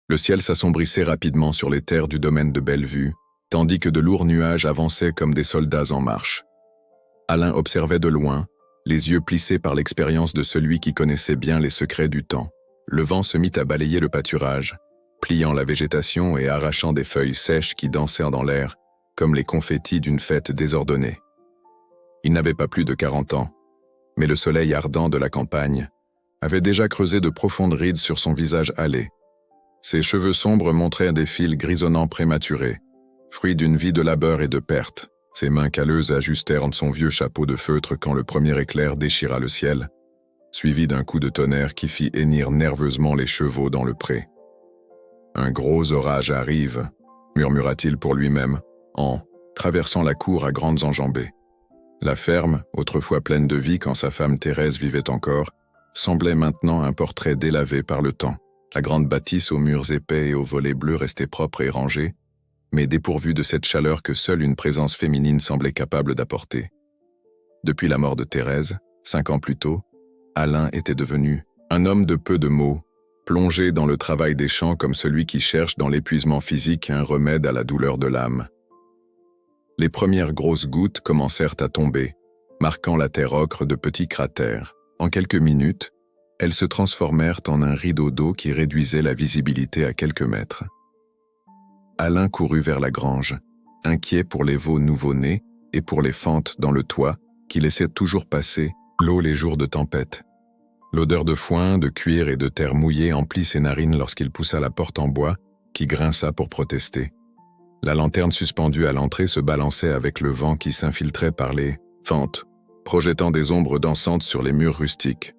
Le ciel s'assombrissait rapidement sur les terres du domaine de Bellevue, tandis que de lourds nuages avançaient comme des soldats en marche. Alain observait de loin, les yeux plissés par l'expérience de celui qui connaissait bien les secrets du temps. Le vent se mit à balayer le pâturage, pliant la végétation et arrachant des feuilles sèches qui dansèrent dans l'air, comme les confettis d'une fête désordonnée. Il n'avait pas plus de 40 ans, mais le soleil ardent de la campagne avait déjà creusé de profondes rides sur son visage hâlé. Ses cheveux sombres montraient des fils grisonnants prématurés, fruit d'une vie de labeur et de perte. Ses mains calleuses ajustèrent son vieux chapeau de feutre quand le premier éclair déchira le ciel, suivi d'un coup de tonnerre qui fit hennir nerveusement les chevaux dans le pré. « Un gros orage arrive », murmura-t-il pour lui-même, en traversant la cour à grandes enjambées. La ferme, autrefois pleine de vie quand sa femme Thérèse vivait encore, semblait maintenant un portrait délavé par le temps. La grande bâtisse aux murs épais et aux volets bleus restait propre et rangée, mais dépourvue de cette chaleur que seule une présence féminine semblait capable d'apporter. Depuis la mort de Thérèse, 5 ans plus tôt, Alain était devenu un homme de peu de mots, plongé dans le travail des champs comme celui qui cherche dans l'épuisement physique un remède à la douleur de l'âme. Les premières grosses gouttes commencèrent à tomber, marquant la terre ocre de petits cratères. En quelques minutes, elles se transformèrent en un rideau d'eau qui réduisait la visibilité à quelques mètres. Alain courut vers la grange, inquiet pour les veaux nouveau-nés et pour les fentes dans le toit qui laissaient toujours passer l'eau les jours de tempête. L'odeur de foin, de cuir et de terre mouillée emplit ses narines lorsqu'il poussa la porte en bois qui grinça pour protester. La lanterne suspendue à l'entrée se balançait avec le vent qui s'infiltrait par les fentes, projetant des ombres dansantes sur les murs rustiques.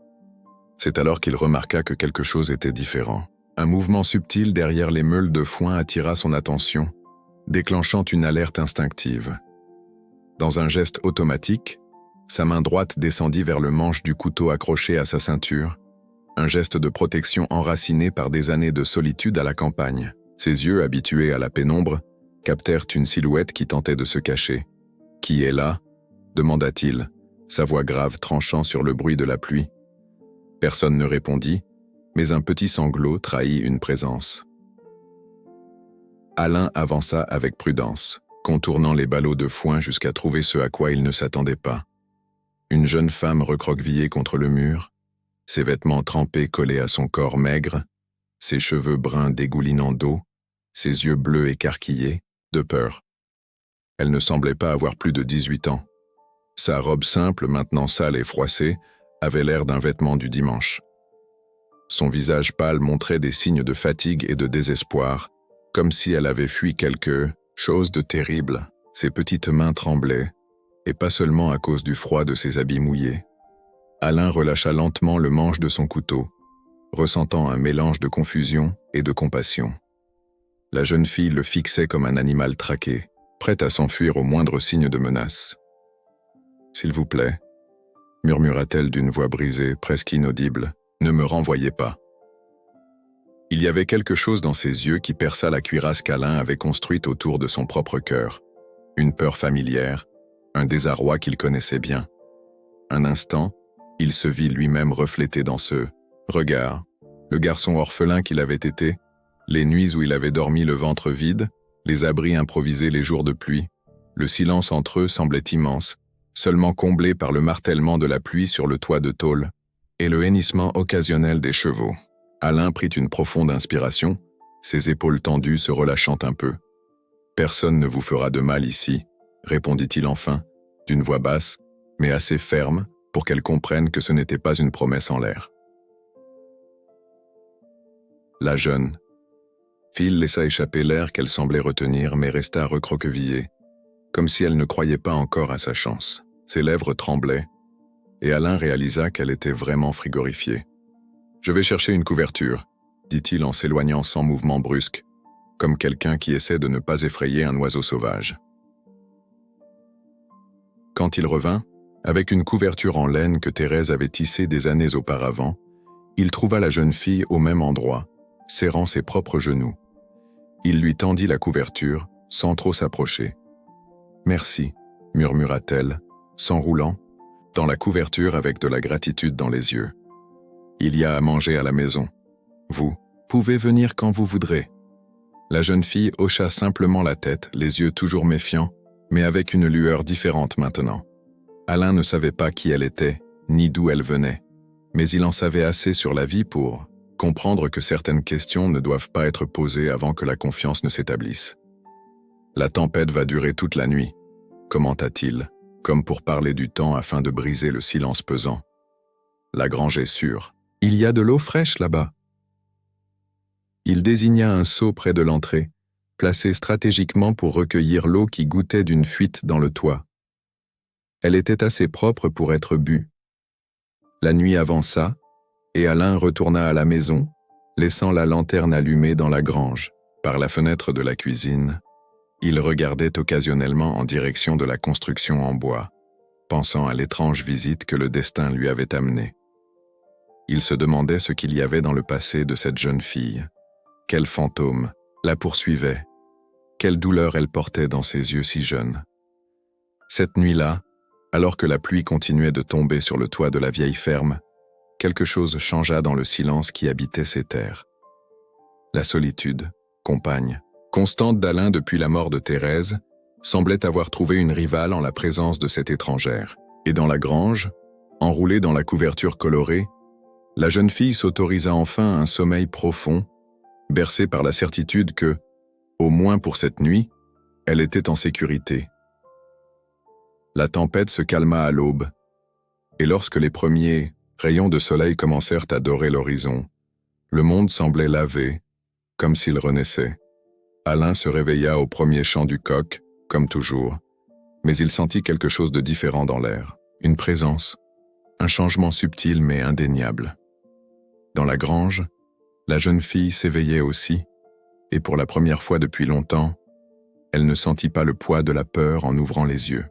C'est alors qu'il remarqua que quelque chose était différent. Un mouvement subtil derrière les meules de foin attira son attention, déclenchant une alerte instinctive. Dans un geste automatique, sa main droite descendit vers le manche du couteau accroché à sa ceinture, un geste de protection enraciné par des années de solitude à la campagne. Ses yeux, habitués à la pénombre, captèrent une silhouette qui tentait de se cacher. « Qui est là ?» demanda-t-il, sa voix grave tranchant sur le bruit de la pluie. Personne ne répondit, mais un petit sanglot trahit une présence. Alain avança avec prudence, contournant les ballots de foin jusqu'à trouver ce à quoi il ne s'attendait pas. Une jeune femme recroquevillée contre le mur, ses vêtements trempés collés à son corps maigre, ses cheveux bruns dégoulinant d'eau, ses yeux bleus écarquillés, de peur. Elle ne semblait pas avoir plus de 18 ans. Sa robe simple, maintenant sale et froissée, avait l'air d'un vêtement du dimanche. Son visage pâle montrait des signes de fatigue et de désespoir, comme si elle avait fui quelque chose de terrible. Ses petites mains tremblaient, et pas seulement à cause du froid de ses habits mouillés. Alain relâcha lentement le manche de son couteau, ressentant un mélange de confusion et de compassion. La jeune fille le fixait comme un animal traqué, prête à s'enfuir au moindre signe de menace. « S'il vous plaît » murmura-t-elle d'une voix brisée, presque inaudible, « ne me renvoyez pas. » Il y avait quelque chose dans ses yeux qui perça la cuirasse qu'Alain avait construite autour de son propre cœur. Une peur familière, un désarroi qu'il connaissait bien. Un instant, il se vit lui-même reflété dans ce regard, le garçon orphelin qu'il avait été, les nuits où il avait dormi le ventre vide, les abris improvisés les jours de pluie. Le silence entre eux semblait immense, seulement comblé par le martèlement de la pluie sur le toit de tôle et le hennissement occasionnel des chevaux. Alain prit une profonde inspiration, ses épaules tendues se relâchant un peu. « Personne ne vous fera de mal ici », répondit-il enfin, d'une voix basse, mais assez ferme pour qu'elle comprenne que ce n'était pas une promesse en l'air. La jeune fille laissa échapper l'air qu'elle semblait retenir, mais resta recroquevillée, comme si elle ne croyait pas encore à sa chance. Ses lèvres tremblaient, et Alain réalisa qu'elle était vraiment frigorifiée. « Je vais chercher une couverture », dit-il en s'éloignant sans mouvement brusque, comme quelqu'un qui essaie de ne pas effrayer un oiseau sauvage. Quand il revint, avec une couverture en laine que Thérèse avait tissée des années auparavant, il trouva la jeune fille au même endroit, serrant ses propres genoux. Il lui tendit la couverture, sans trop s'approcher. « Merci », murmura-t-elle, s'enroulant dans la couverture avec de la gratitude dans les yeux. « Il y a à manger à la maison. Vous Pouvez venir quand vous voudrez. La jeune fille hocha simplement la tête, les yeux toujours méfiants, mais avec une lueur différente maintenant. Alain ne savait pas qui elle était, ni d'où elle venait, mais il en savait assez sur la vie pour comprendre que certaines questions ne doivent pas être posées avant que la confiance ne s'établisse. La tempête va durer toute la nuit, commenta-t-il, comme pour parler du temps afin de briser le silence pesant. La grange est sûre. Il y a de l'eau fraîche là-bas. Il désigna un seau près de l'entrée, placé stratégiquement pour recueillir l'eau qui goûtait d'une fuite dans le toit. Elle était assez propre pour être bue. La nuit avança, et Alain retourna à la maison, laissant la lanterne allumée dans la grange. Par la fenêtre de la cuisine, il regardait occasionnellement en direction de la construction en bois, pensant à l'étrange visite que le destin lui avait amenée. Il se demandait ce qu'il y avait dans le passé de cette jeune fille. Quel fantôme la poursuivait? Quelle douleur elle portait dans ses yeux si jeunes? Cette nuit-là, alors que la pluie continuait de tomber sur le toit de la vieille ferme, quelque chose changea dans le silence qui habitait ces terres. La solitude, compagne, constante d'Alain depuis la mort de Thérèse, semblait avoir trouvé une rivale en la présence de cette étrangère. Et dans la grange, enroulée dans la couverture colorée, la jeune fille s'autorisa enfin un sommeil profond, bercée par la certitude que, au moins pour cette nuit, elle était en sécurité. La tempête se calma à l'aube, et lorsque les premiers rayons de soleil commencèrent à dorer l'horizon, le monde semblait lavé, comme s'il renaissait. Alain se réveilla au premier chant du coq, comme toujours, mais il sentit quelque chose de différent dans l'air, une présence, un changement subtil mais indéniable. Dans la grange, la jeune fille s'éveillait aussi, et pour la première fois depuis longtemps, elle ne sentit pas le poids de la peur en ouvrant les yeux.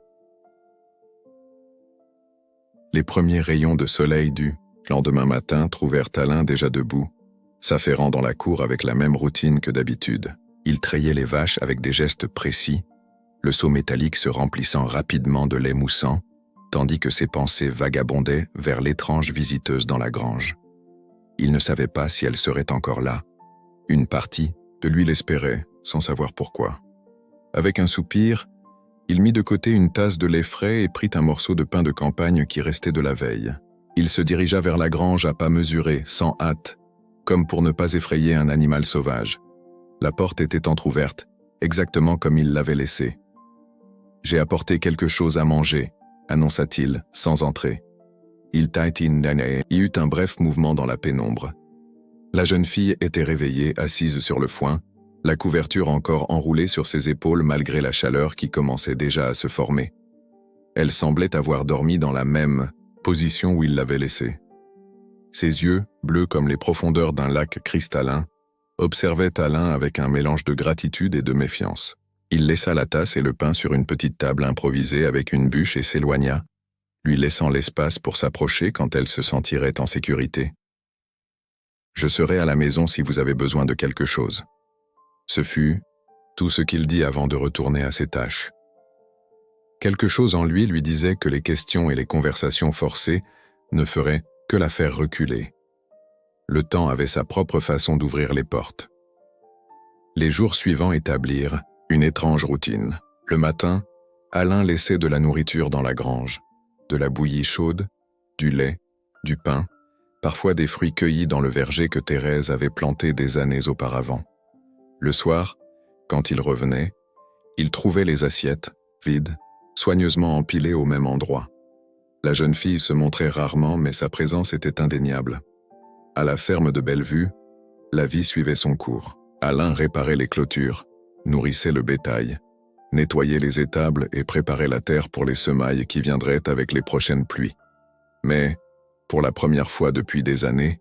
Les premiers rayons de soleil du lendemain matin trouvèrent Alain déjà debout, s'affairant dans la cour avec la même routine que d'habitude. Il trayait les vaches avec des gestes précis, le seau métallique se remplissant rapidement de lait moussant, tandis que ses pensées vagabondaient vers l'étrange visiteuse dans la grange. Il ne savait pas si elle serait encore là. Une partie de lui l'espérait, sans savoir pourquoi. Avec un soupir, il mit de côté une tasse de lait frais et prit un morceau de pain de campagne qui restait de la veille. Il se dirigea vers la grange à pas mesurés, sans hâte, comme pour ne pas effrayer un animal sauvage. La porte était entr'ouverte, exactement comme il l'avait laissée. « J'ai apporté quelque chose à manger », annonça-t-il, sans entrer. Il y eut un bref mouvement dans la pénombre. La jeune fille était réveillée, assise sur le foin, la couverture encore enroulée sur ses épaules malgré la chaleur qui commençait déjà à se former. Elle semblait avoir dormi dans la même position où il l'avait laissée. Ses yeux, bleus comme les profondeurs d'un lac cristallin, observaient Alain avec un mélange de gratitude et de méfiance. Il laissa la tasse et le pain sur une petite table improvisée avec une bûche et s'éloigna, lui laissant l'espace pour s'approcher quand elle se sentirait en sécurité. « Je serai à la maison si vous avez besoin de quelque chose. » Ce fut tout ce qu'il dit avant de retourner à ses tâches. Quelque chose en lui disait que les questions et les conversations forcées ne feraient que la faire reculer. Le temps avait sa propre façon d'ouvrir les portes. Les jours suivants établirent une étrange routine. Le matin, Alain laissait de la nourriture dans la grange, de la bouillie chaude, du lait, du pain, parfois des fruits cueillis dans le verger que Thérèse avait planté des années auparavant. Le soir, quand il revenait, il trouvait les assiettes, vides, soigneusement empilées au même endroit. La jeune fille se montrait rarement, mais sa présence était indéniable. À la ferme de Bellevue, la vie suivait son cours. Alain réparait les clôtures, nourrissait le bétail, nettoyait les étables et préparait la terre pour les semailles qui viendraient avec les prochaines pluies. Mais, pour la première fois depuis des années,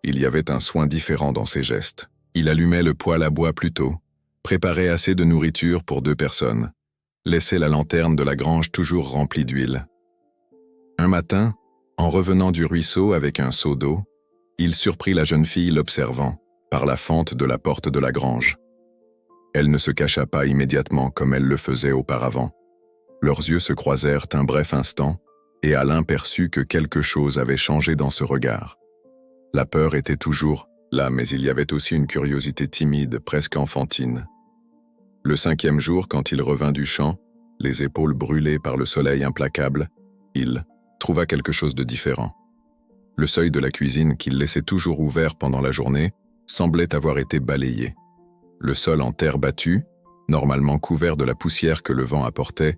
il y avait un soin différent dans ses gestes. Il allumait le poêle à bois plus tôt, préparait assez de nourriture pour 2 personnes, laissait la lanterne de la grange toujours remplie d'huile. Un matin, en revenant du ruisseau avec un seau d'eau, il surprit la jeune fille l'observant, par la fente de la porte de la grange. Elle ne se cacha pas immédiatement comme elle le faisait auparavant. Leurs yeux se croisèrent un bref instant, et Alain perçut que quelque chose avait changé dans ce regard. La peur était toujours Là, mais il y avait aussi une curiosité timide, presque enfantine. Le 5e jour, quand il revint du champ, les épaules brûlées par le soleil implacable, il trouva quelque chose de différent. Le seuil de la cuisine, qu'il laissait toujours ouvert pendant la journée, semblait avoir été balayé. Le sol en terre battue, normalement couvert de la poussière que le vent apportait,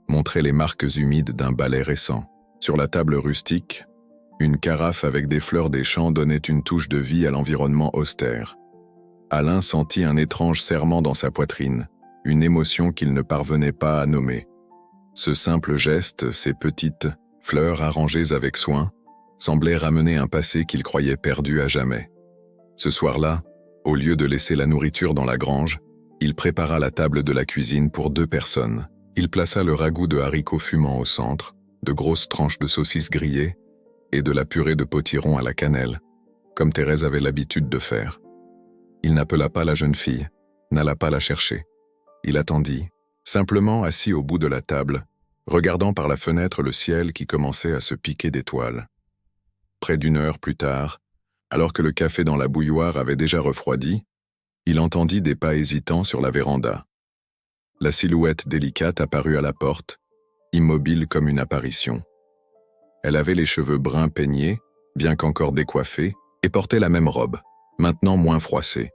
montrait les marques humides d'un balai récent. Sur la table rustique, une carafe avec des fleurs des champs donnait une touche de vie à l'environnement austère. Alain sentit un étrange serrement dans sa poitrine, une émotion qu'il ne parvenait pas à nommer. Ce simple geste, ces petites fleurs arrangées avec soin, semblait ramener un passé qu'il croyait perdu à jamais. Ce soir-là, au lieu de laisser la nourriture dans la grange, il prépara la table de la cuisine pour 2 personnes. Il plaça le ragoût de haricots fumants au centre, de grosses tranches de saucisses grillées et de la purée de potiron à la cannelle, comme Thérèse avait l'habitude de faire. Il n'appela pas la jeune fille, n'alla pas la chercher. Il attendit, simplement assis au bout de la table, regardant par la fenêtre le ciel qui commençait à se piquer d'étoiles. Près d'1 heure plus tard, alors que le café dans la bouilloire avait déjà refroidi, il entendit des pas hésitants sur la véranda. La silhouette délicate apparut à la porte, immobile comme une apparition. Elle avait les cheveux bruns peignés, bien qu'encore décoiffés, et portait la même robe, maintenant moins froissée.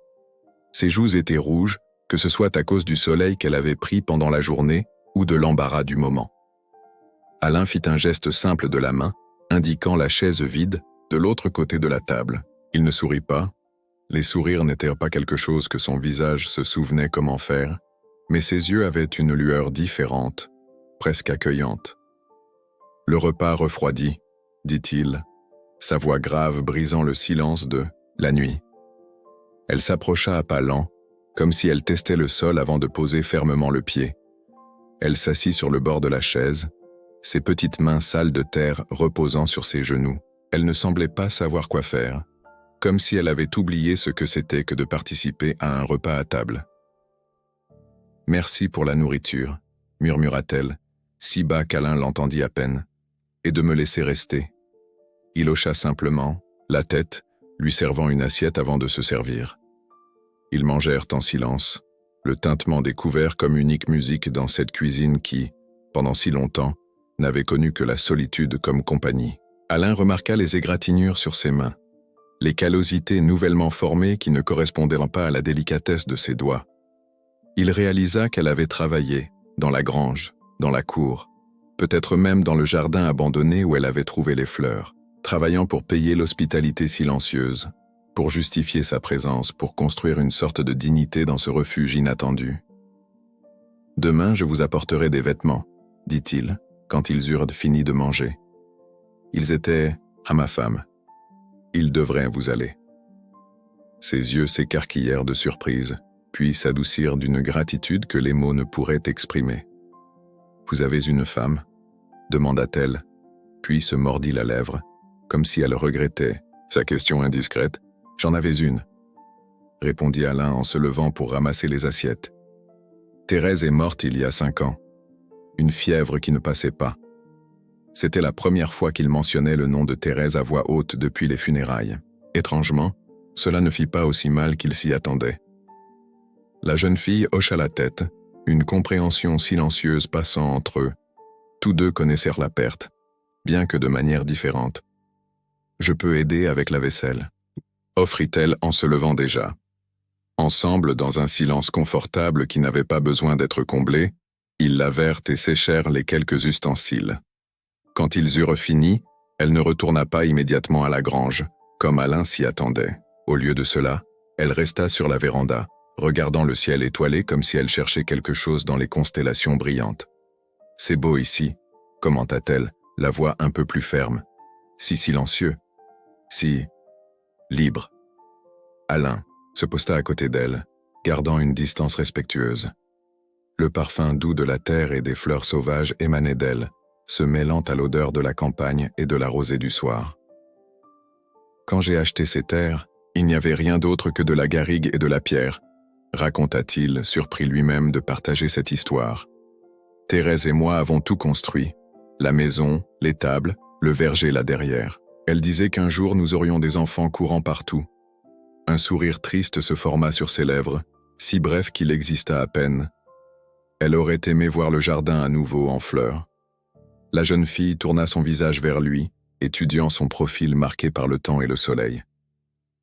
Ses joues étaient rouges, que ce soit à cause du soleil qu'elle avait pris pendant la journée ou de l'embarras du moment. Alain fit un geste simple de la main, indiquant la chaise vide de l'autre côté de la table. Il ne sourit pas. Les sourires n'étaient pas quelque chose que son visage se souvenait comment faire, mais ses yeux avaient une lueur différente, presque accueillante. « Le repas refroidi », dit-il, sa voix grave brisant le silence de « la nuit ». Elle s'approcha à pas lents, comme si elle testait le sol avant de poser fermement le pied. Elle s'assit sur le bord de la chaise, ses petites mains sales de terre reposant sur ses genoux. Elle ne semblait pas savoir quoi faire, comme si elle avait oublié ce que c'était que de participer à un repas à table. « Merci pour la nourriture », murmura-t-elle, si bas qu'Alain l'entendit à peine, « et de me laisser rester. » Il hocha simplement, la tête, lui servant une assiette avant de se servir. Ils mangèrent en silence, le tintement des couverts comme unique musique dans cette cuisine qui, pendant si longtemps, n'avait connu que la solitude comme compagnie. Alain remarqua les égratignures sur ses mains, les callosités nouvellement formées qui ne correspondaient pas à la délicatesse de ses doigts. Il réalisa qu'elle avait travaillé, dans la grange, dans la cour, peut-être même dans le jardin abandonné où elle avait trouvé les fleurs, travaillant pour payer l'hospitalité silencieuse, pour justifier sa présence, pour construire une sorte de dignité dans ce refuge inattendu. « Demain, je vous apporterai des vêtements, » dit-il, quand ils eurent fini de manger. Ils étaient à ma femme. Il devrait vous aller. Ses yeux s'écarquillèrent de surprise, puis s'adoucirent d'une gratitude que les mots ne pourraient exprimer. « Vous avez une femme ?» demanda-t-elle, puis se mordit la lèvre, comme si elle regrettait sa question indiscrète. « J'en avais une, » répondit Alain en se levant pour ramasser les assiettes. « Thérèse est morte il y a 5 ans. Une fièvre qui ne passait pas. » C'était la première fois qu'il mentionnait le nom de Thérèse à voix haute depuis les funérailles. Étrangement, cela ne fit pas aussi mal qu'il s'y attendait. La jeune fille hocha la tête, une compréhension silencieuse passant entre eux. Tous deux connaissèrent la perte, bien que de manière différente. « Je peux aider avec la vaisselle », offrit-elle en se levant déjà. Ensemble, dans un silence confortable qui n'avait pas besoin d'être comblé, ils lavèrent et séchèrent les quelques ustensiles. Quand ils eurent fini, elle ne retourna pas immédiatement à la grange, comme Alain s'y attendait. Au lieu de cela, elle resta sur la véranda, regardant le ciel étoilé comme si elle cherchait quelque chose dans les constellations brillantes. « C'est beau ici », commenta-t-elle, la voix un peu plus ferme. « Si silencieux, si libre. » Alain se posta à côté d'elle, gardant une distance respectueuse. Le parfum doux de la terre et des fleurs sauvages émanait d'elle, se mêlant à l'odeur de la campagne et de la rosée du soir. « Quand j'ai acheté ces terres, il n'y avait rien d'autre que de la garrigue et de la pierre, » raconta-t-il, surpris lui-même de partager cette histoire. « Thérèse et moi avons tout construit, la maison, les tables, le verger là derrière. Elle disait qu'un jour nous aurions des enfants courant partout. Un sourire triste se forma sur ses lèvres, si bref qu'il exista à peine. Elle aurait aimé voir le jardin à nouveau en fleurs. La jeune fille tourna son visage vers lui, étudiant son profil marqué par le temps et le soleil.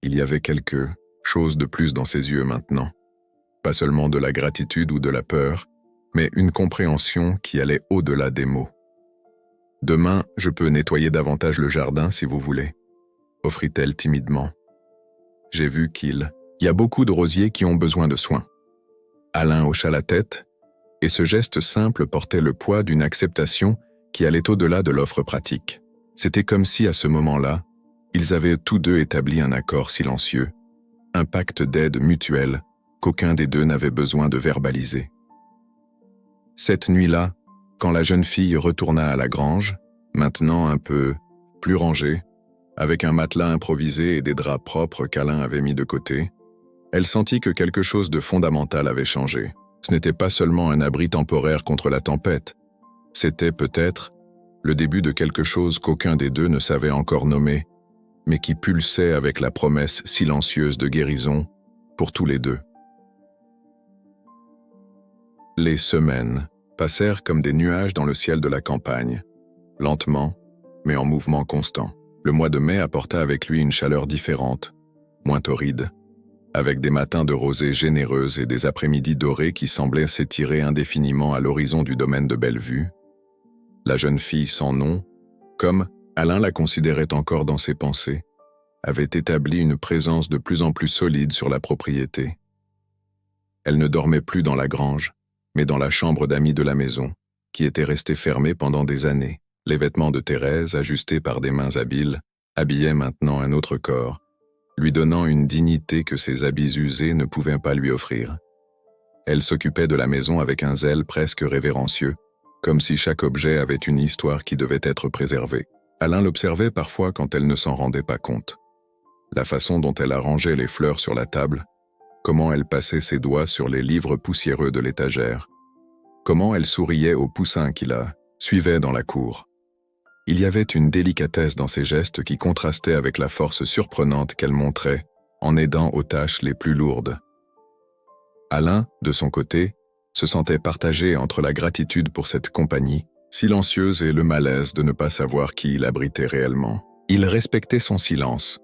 Il y avait quelque chose de plus dans ses yeux maintenant. Pas seulement de la gratitude ou de la peur, mais une compréhension qui allait au-delà des mots. « Demain, je peux nettoyer davantage le jardin si vous voulez », offrit-elle timidement. « J'ai vu qu'il y a beaucoup de rosiers qui ont besoin de soins. » Alain hocha la tête, et ce geste simple portait le poids d'une acceptation qui allait au-delà de l'offre pratique. C'était comme si, à ce moment-là, ils avaient tous deux établi un accord silencieux, un pacte d'aide mutuelle qu'aucun des deux n'avait besoin de verbaliser. Cette nuit-là, quand la jeune fille retourna à la grange, maintenant un peu plus rangée, avec un matelas improvisé et des draps propres qu'Alain avait mis de côté, elle sentit que quelque chose de fondamental avait changé. Ce n'était pas seulement un abri temporaire contre la tempête, c'était peut-être le début de quelque chose qu'aucun des deux ne savait encore nommer, mais qui pulsait avec la promesse silencieuse de guérison pour tous les deux. Les semaines passèrent comme des nuages dans le ciel de la campagne, lentement, mais en mouvement constant. Le mois de mai apporta avec lui une chaleur différente, moins torride, avec des matins de rosée généreuse et des après-midi dorés qui semblaient s'étirer indéfiniment à l'horizon du domaine de Bellevue. La jeune fille sans nom, comme Alain la considérait encore dans ses pensées, avait établi une présence de plus en plus solide sur la propriété. Elle ne dormait plus dans la grange, mais dans la chambre d'amis de la maison, qui était restée fermée pendant des années. Les vêtements de Thérèse, ajustés par des mains habiles, habillaient maintenant un autre corps, lui donnant une dignité que ses habits usés ne pouvaient pas lui offrir. Elle s'occupait de la maison avec un zèle presque révérencieux, comme si chaque objet avait une histoire qui devait être préservée. Alain l'observait parfois quand elle ne s'en rendait pas compte. La façon dont elle arrangeait les fleurs sur la table, comment elle passait ses doigts sur les livres poussiéreux de l'étagère, comment elle souriait aux poussins qui la suivaient dans la cour. Il y avait une délicatesse dans ses gestes qui contrastait avec la force surprenante qu'elle montrait en aidant aux tâches les plus lourdes. Alain, de son côté, se sentait partagé entre la gratitude pour cette compagnie, silencieuse et le malaise de ne pas savoir qui il abritait réellement. Il respectait son silence,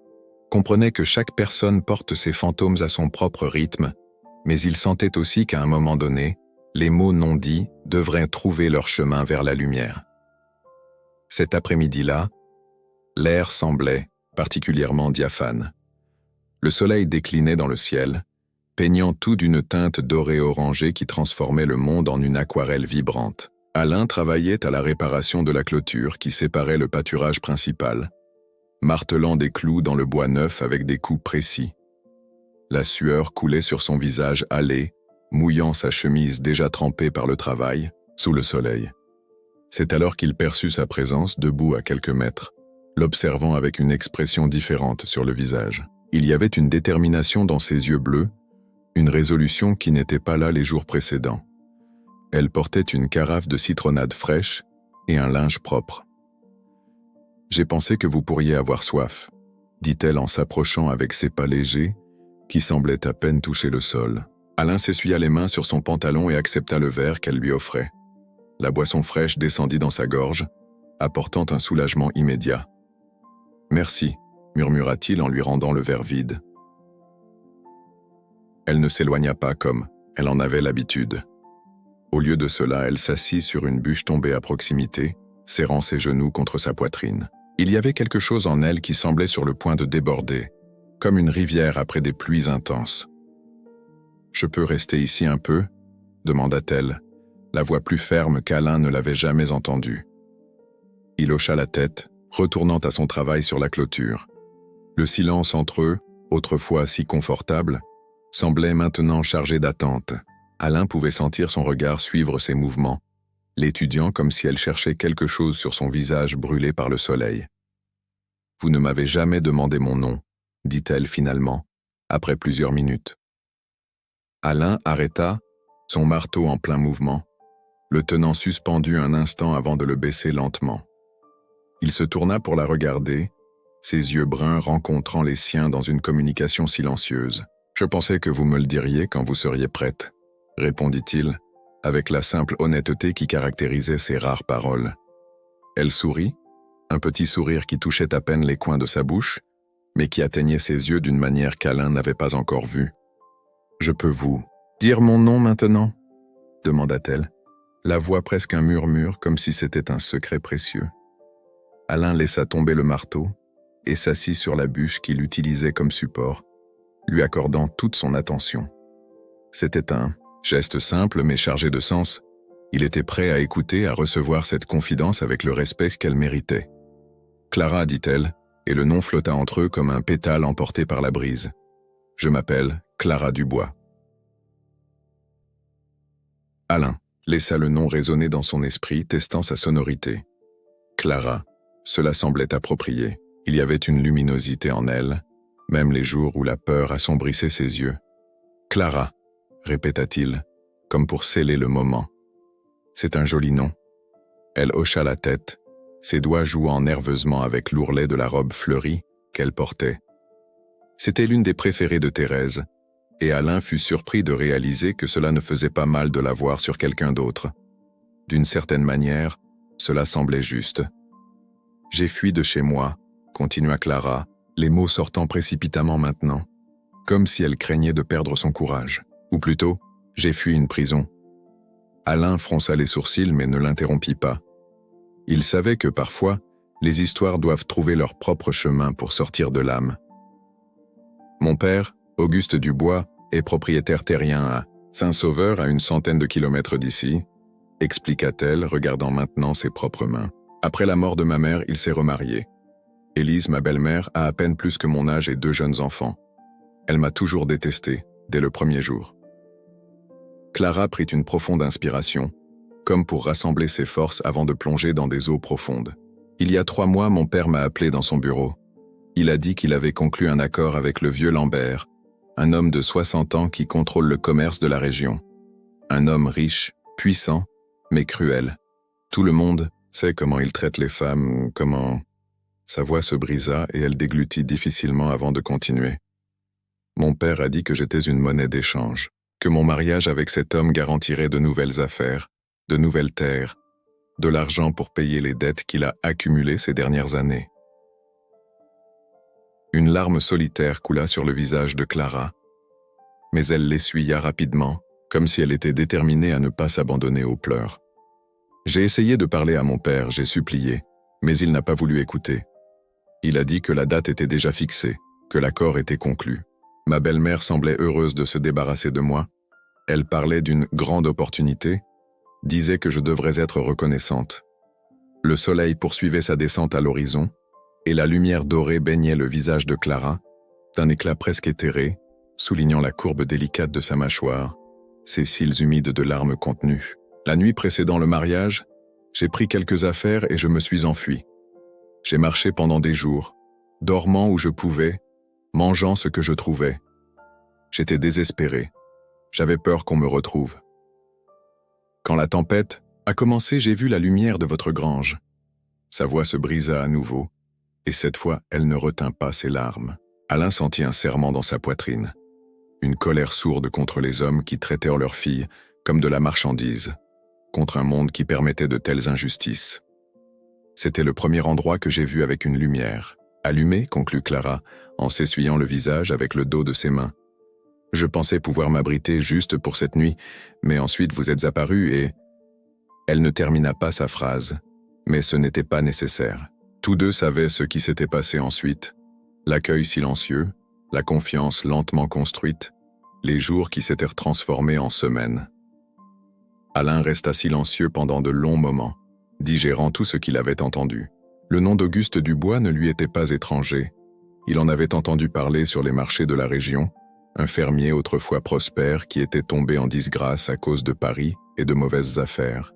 comprenait que chaque personne porte ses fantômes à son propre rythme, mais il sentait aussi qu'à un moment donné, les mots non dits devraient trouver leur chemin vers la lumière. Cet après-midi-là, l'air semblait particulièrement diaphane. Le soleil déclinait dans le ciel, peignant tout d'une teinte dorée-orangée qui transformait le monde en une aquarelle vibrante. Alain travaillait à la réparation de la clôture qui séparait le pâturage principal, martelant des clous dans le bois neuf avec des coups précis. La sueur coulait sur son visage hâlé, mouillant sa chemise déjà trempée par le travail, sous le soleil. C'est alors qu'il perçut sa présence debout à quelques mètres, l'observant avec une expression différente sur le visage. Il y avait une détermination dans ses yeux bleus, une résolution qui n'était pas là les jours précédents. Elle portait une carafe de citronnade fraîche et un linge propre. « J'ai pensé que vous pourriez avoir soif », dit-elle en s'approchant avec ses pas légers, qui semblaient à peine toucher le sol. Alain s'essuya les mains sur son pantalon et accepta le verre qu'elle lui offrait. La boisson fraîche descendit dans sa gorge, apportant un soulagement immédiat. « Merci », murmura-t-il en lui rendant le verre vide. Elle ne s'éloigna pas comme elle en avait l'habitude. Au lieu de cela, elle s'assit sur une bûche tombée à proximité, serrant ses genoux contre sa poitrine. Il y avait quelque chose en elle qui semblait sur le point de déborder, comme une rivière après des pluies intenses. « Je peux rester ici un peu ?» demanda-t-elle, la voix plus ferme qu'Alain ne l'avait jamais entendue. Il hocha la tête, retournant à son travail sur la clôture. Le silence entre eux, autrefois si confortable, semblait maintenant chargé d'attente. Alain pouvait sentir son regard suivre ses mouvements, l'étudiant comme si elle cherchait quelque chose sur son visage brûlé par le soleil. « Vous ne m'avez jamais demandé mon nom », dit-elle finalement, après plusieurs minutes. Alain arrêta, son marteau en plein mouvement, le tenant suspendu un instant avant de le baisser lentement. Il se tourna pour la regarder, ses yeux bruns rencontrant les siens dans une communication silencieuse. « Je pensais que vous me le diriez quand vous seriez prête, » répondit-il, avec la simple honnêteté qui caractérisait ses rares paroles. Elle sourit, un petit sourire qui touchait à peine les coins de sa bouche, mais qui atteignait ses yeux d'une manière qu'Alain n'avait pas encore vue. « Je peux vous dire mon nom maintenant ?» demanda-t-elle, la voix presque un murmure comme si c'était un secret précieux. Alain laissa tomber le marteau et s'assit sur la bûche qu'il utilisait comme support, lui accordant toute son attention. C'était un geste simple mais chargé de sens. Il était prêt à écouter, à recevoir cette confidence avec le respect qu'elle méritait. « Clara, dit-elle, et le nom flotta entre eux comme un pétale emporté par la brise. « Je m'appelle Clara Dubois. » Alain laissa le nom résonner dans son esprit, testant sa sonorité. Clara, cela semblait approprié. Il y avait une luminosité en elle, même les jours où la peur assombrissait ses yeux. « Clara », répéta-t-il, comme pour sceller le moment. « C'est un joli nom. » Elle hocha la tête, ses doigts jouant nerveusement avec l'ourlet de la robe fleurie qu'elle portait. C'était l'une des préférées de Thérèse, et Alain fut surpris de réaliser que cela ne faisait pas mal de la voir sur quelqu'un d'autre. D'une certaine manière, cela semblait juste. « J'ai fui de chez moi », continua Clara, les mots sortant précipitamment maintenant, comme si elle craignait de perdre son courage. Ou plutôt, « j'ai fui une prison ». Alain fronça les sourcils mais ne l'interrompit pas. Il savait que parfois, les histoires doivent trouver leur propre chemin pour sortir de l'âme. Mon père, Auguste Dubois, est propriétaire terrien à Saint-Sauveur, à une centaine de kilomètres d'ici, expliqua-t-elle, regardant maintenant ses propres mains. Après la mort de ma mère, il s'est remarié. Élise, ma belle-mère, a à peine plus que mon âge et 2 jeunes enfants. Elle m'a toujours détesté, dès le premier jour. Clara prit une profonde inspiration, comme pour rassembler ses forces avant de plonger dans des eaux profondes. Il y a 3 mois, mon père m'a appelé dans son bureau. Il a dit qu'il avait conclu un accord avec le vieux Lambert, un homme de 60 ans qui contrôle le commerce de la région. Un homme riche, puissant, mais cruel. Tout le monde sait comment il traite les femmes, comment... Sa voix se brisa et elle déglutit difficilement avant de continuer. Mon père a dit que j'étais une monnaie d'échange, que mon mariage avec cet homme garantirait de nouvelles affaires, de nouvelles terres, de l'argent pour payer les dettes qu'il a accumulées ces dernières années. Une larme solitaire coula sur le visage de Clara, mais elle l'essuya rapidement, comme si elle était déterminée à ne pas s'abandonner aux pleurs. J'ai essayé de parler à mon père, j'ai supplié, mais il n'a pas voulu écouter. Il a dit que la date était déjà fixée, que l'accord était conclu. Ma belle-mère semblait heureuse de se débarrasser de moi. Elle parlait d'une grande opportunité, disait que je devrais être reconnaissante. Le soleil poursuivait sa descente à l'horizon, et la lumière dorée baignait le visage de Clara, d'un éclat presque éthéré, soulignant la courbe délicate de sa mâchoire, ses cils humides de larmes contenues. La nuit précédant le mariage, j'ai pris quelques affaires et je me suis enfui. J'ai marché pendant des jours, dormant où je pouvais, mangeant ce que je trouvais. J'étais désespéré. J'avais peur qu'on me retrouve. Quand la tempête a commencé, j'ai vu la lumière de votre grange. Sa voix se brisa à nouveau, et cette fois, elle ne retint pas ses larmes. Alain sentit un serrement dans sa poitrine, une colère sourde contre les hommes qui traitèrent leurs filles comme de la marchandise, contre un monde qui permettait de telles injustices. C'était le premier endroit que j'ai vu avec une lumière. Allumée, conclut Clara, en s'essuyant le visage avec le dos de ses mains. Je pensais pouvoir m'abriter juste pour cette nuit, mais ensuite vous êtes apparu et... Elle ne termina pas sa phrase, mais ce n'était pas nécessaire. Tous deux savaient ce qui s'était passé ensuite. L'accueil silencieux, la confiance lentement construite, les jours qui s'étaient transformés en semaines. Alain resta silencieux pendant de longs moments, digérant tout ce qu'il avait entendu. Le nom d'Auguste Dubois ne lui était pas étranger. Il en avait entendu parler sur les marchés de la région, un fermier autrefois prospère qui était tombé en disgrâce à cause de paris et de mauvaises affaires.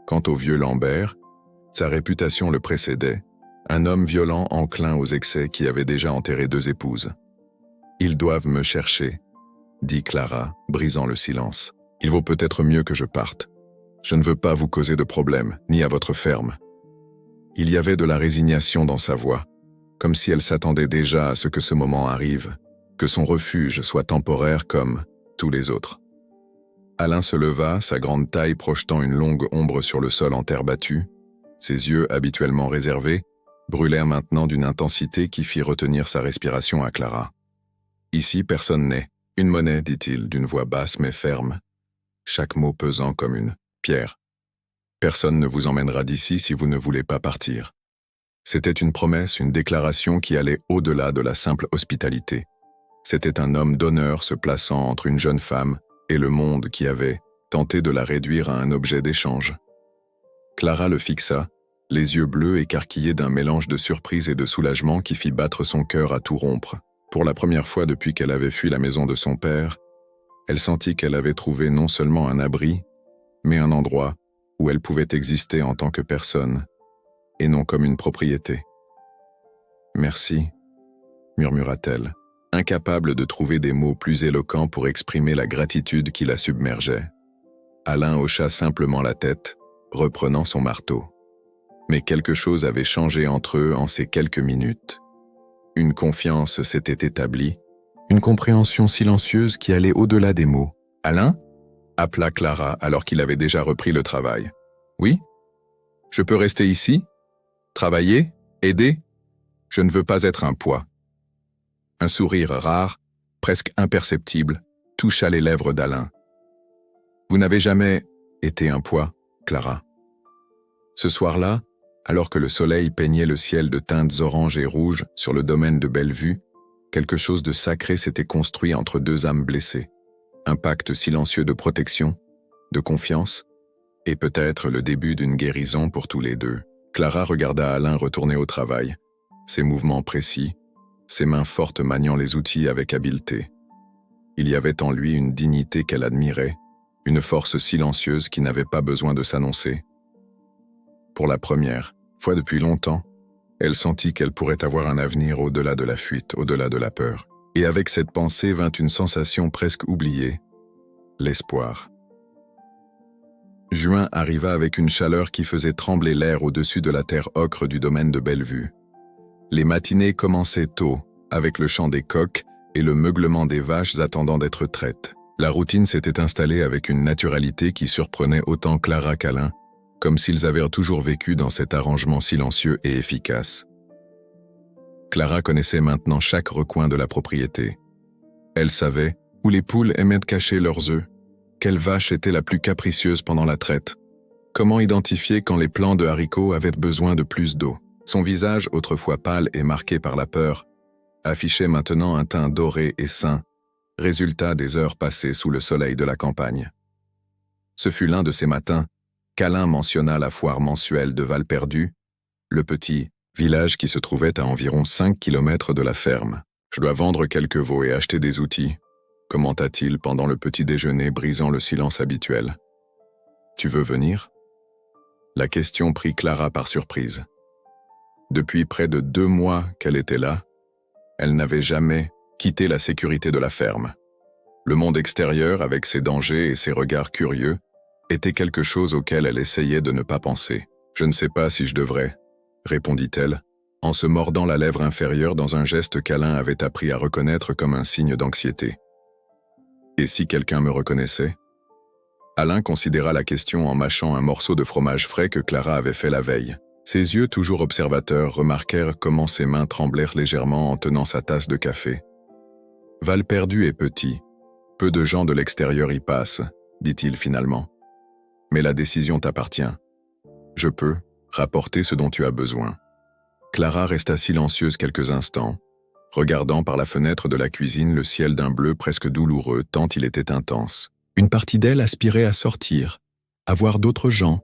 Quant au vieux Lambert, sa réputation le précédait, un homme violent enclin aux excès qui avait déjà enterré 2 épouses. « Ils doivent me chercher », dit Clara, brisant le silence. « Il vaut peut-être mieux que je parte. Je ne veux pas vous causer de problème, ni à votre ferme. » Il y avait de la résignation dans sa voix, comme si elle s'attendait déjà à ce que ce moment arrive, que son refuge soit temporaire comme tous les autres. Alain se leva, sa grande taille projetant une longue ombre sur le sol en terre battue. Ses yeux, habituellement réservés, brûlèrent maintenant d'une intensité qui fit retenir sa respiration à Clara. « Ici, personne n'est. Une monnaie, dit-il, d'une voix basse mais ferme, chaque mot pesant comme une pierre. Personne ne vous emmènera d'ici si vous ne voulez pas partir. » C'était une promesse, une déclaration qui allait au-delà de la simple hospitalité. C'était un homme d'honneur se plaçant entre une jeune femme et le monde qui avait tenté de la réduire à un objet d'échange. Clara le fixa, les yeux bleus écarquillés d'un mélange de surprise et de soulagement qui fit battre son cœur à tout rompre. Pour la première fois depuis qu'elle avait fui la maison de son père, elle sentit qu'elle avait trouvé non seulement un abri, mais un endroit où elle pouvait exister en tant que personne, et non comme une propriété. « Merci », murmura-t-elle, incapable de trouver des mots plus éloquents pour exprimer la gratitude qui la submergeait. Alain hocha simplement la tête, reprenant son marteau. Mais quelque chose avait changé entre eux en ces quelques minutes. Une confiance s'était établie, une compréhension silencieuse qui allait au-delà des mots. « Alain » appela Clara alors qu'il avait déjà repris le travail. « Oui ? Je peux rester ici ? Travailler ? Aider ? Je ne veux pas être un poids. » Un sourire rare, presque imperceptible, toucha les lèvres d'Alain. « Vous n'avez jamais été un poids, Clara. » Ce soir-là, alors que le soleil peignait le ciel de teintes oranges et rouges sur le domaine de Bellevue, quelque chose de sacré s'était construit entre deux âmes blessées. Un pacte silencieux de protection, de confiance, et peut-être le début d'une guérison pour tous les deux. Clara regarda Alain retourner au travail, ses mouvements précis, ses mains fortes maniant les outils avec habileté. Il y avait en lui une dignité qu'elle admirait, une force silencieuse qui n'avait pas besoin de s'annoncer. Pour la première fois depuis longtemps, elle sentit qu'elle pourrait avoir un avenir au-delà de la fuite, au-delà de la peur. Et avec cette pensée vint une sensation presque oubliée, l'espoir. Juin arriva avec une chaleur qui faisait trembler l'air au-dessus de la terre ocre du domaine de Bellevue. Les matinées commençaient tôt, avec le chant des coqs et le meuglement des vaches attendant d'être traites. La routine s'était installée avec une naturalité qui surprenait autant Clara qu'Alain, comme s'ils avaient toujours vécu dans cet arrangement silencieux et efficace. Clara connaissait maintenant chaque recoin de la propriété. Elle savait où les poules aimaient cacher leurs œufs, quelle vache était la plus capricieuse pendant la traite, comment identifier quand les plants de haricots avaient besoin de plus d'eau. Son visage, autrefois pâle et marqué par la peur, affichait maintenant un teint doré et sain, résultat des heures passées sous le soleil de la campagne. Ce fut l'un de ces matins qu'Alain mentionna la foire mensuelle de Val-Perdu, le petit village qui se trouvait à environ 5 kilomètres de la ferme. « Je dois vendre quelques veaux et acheter des outils », commenta-t-il pendant le petit déjeuner brisant le silence habituel. « Tu veux venir ?» La question prit Clara par surprise. Depuis près de 2 mois qu'elle était là, elle n'avait jamais quitté la sécurité de la ferme. Le monde extérieur, avec ses dangers et ses regards curieux, était quelque chose auquel elle essayait de ne pas penser. « Je ne sais pas si je devrais », répondit-elle, en se mordant la lèvre inférieure dans un geste qu'Alain avait appris à reconnaître comme un signe d'anxiété. « Et si quelqu'un me reconnaissait ?» Alain considéra la question en mâchant un morceau de fromage frais que Clara avait fait la veille. Ses yeux, toujours observateurs, remarquèrent comment ses mains tremblèrent légèrement en tenant sa tasse de café. « Val-Perdu est petit. Peu de gens de l'extérieur y passent, dit-il finalement. Mais la décision t'appartient. Je peux rapporter ce dont tu as besoin. » Clara resta silencieuse quelques instants, regardant par la fenêtre de la cuisine le ciel d'un bleu presque douloureux tant il était intense. Une partie d'elle aspirait à sortir, à voir d'autres gens,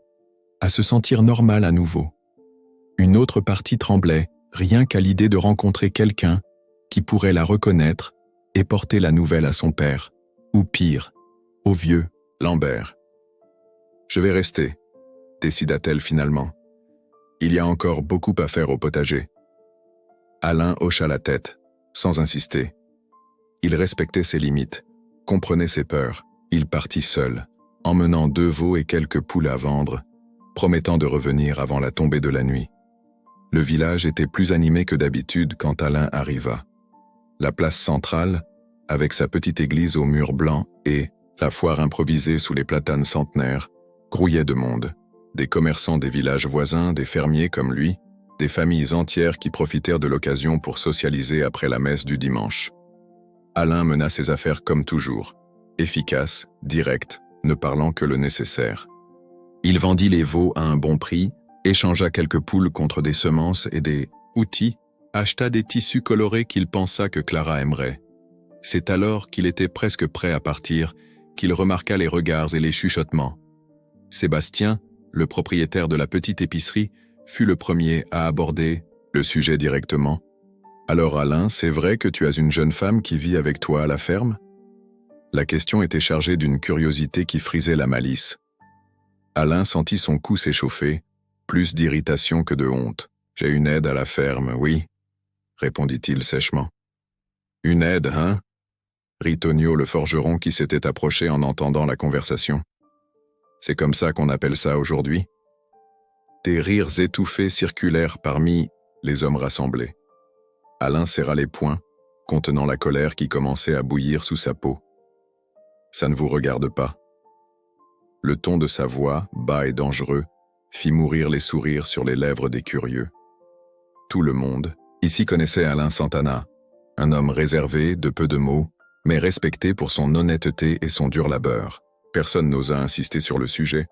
à se sentir normale à nouveau. Une autre partie tremblait, rien qu'à l'idée de rencontrer quelqu'un qui pourrait la reconnaître et porter la nouvelle à son père, ou pire, au vieux Lambert. « Je vais rester », décida-t-elle finalement. « Il y a encore beaucoup à faire au potager. » Alain hocha la tête, sans insister. Il respectait ses limites, comprenait ses peurs. Il partit seul, emmenant 2 veaux et quelques poules à vendre, promettant de revenir avant la tombée de la nuit. Le village était plus animé que d'habitude quand Alain arriva. La place centrale, avec sa petite église aux murs blancs et la foire improvisée sous les platanes centenaires, grouillait de monde. Des commerçants des villages voisins, des fermiers comme lui, des familles entières qui profitèrent de l'occasion pour socialiser après la messe du dimanche. Alain mena ses affaires comme toujours, efficace, direct, ne parlant que le nécessaire. Il vendit les veaux à un bon prix, échangea quelques poules contre des semences et des outils, acheta des tissus colorés qu'il pensa que Clara aimerait. C'est alors qu'il était presque prêt à partir qu'il remarqua les regards et les chuchotements. Sébastien, le propriétaire de la petite épicerie, fut le premier à aborder le sujet directement. « Alors Alain, c'est vrai que tu as une jeune femme qui vit avec toi à la ferme ?» La question était chargée d'une curiosité qui frisait la malice. Alain sentit son cou s'échauffer, plus d'irritation que de honte. « J'ai une aide à la ferme, oui, » répondit-il sèchement. « Une aide, hein ?» rit Tonio le forgeron qui s'était approché en entendant la conversation. « C'est comme ça qu'on appelle ça aujourd'hui ?» Des rires étouffés circulèrent parmi les hommes rassemblés. Alain serra les poings, contenant la colère qui commençait à bouillir sous sa peau. « Ça ne vous regarde pas. » Le ton de sa voix, bas et dangereux, fit mourir les sourires sur les lèvres des curieux. Tout le monde, ici connaissait Alain Santana, un homme réservé, de peu de mots, mais respecté pour son honnêteté et son dur labeur. Personne n'osa insister sur le sujet,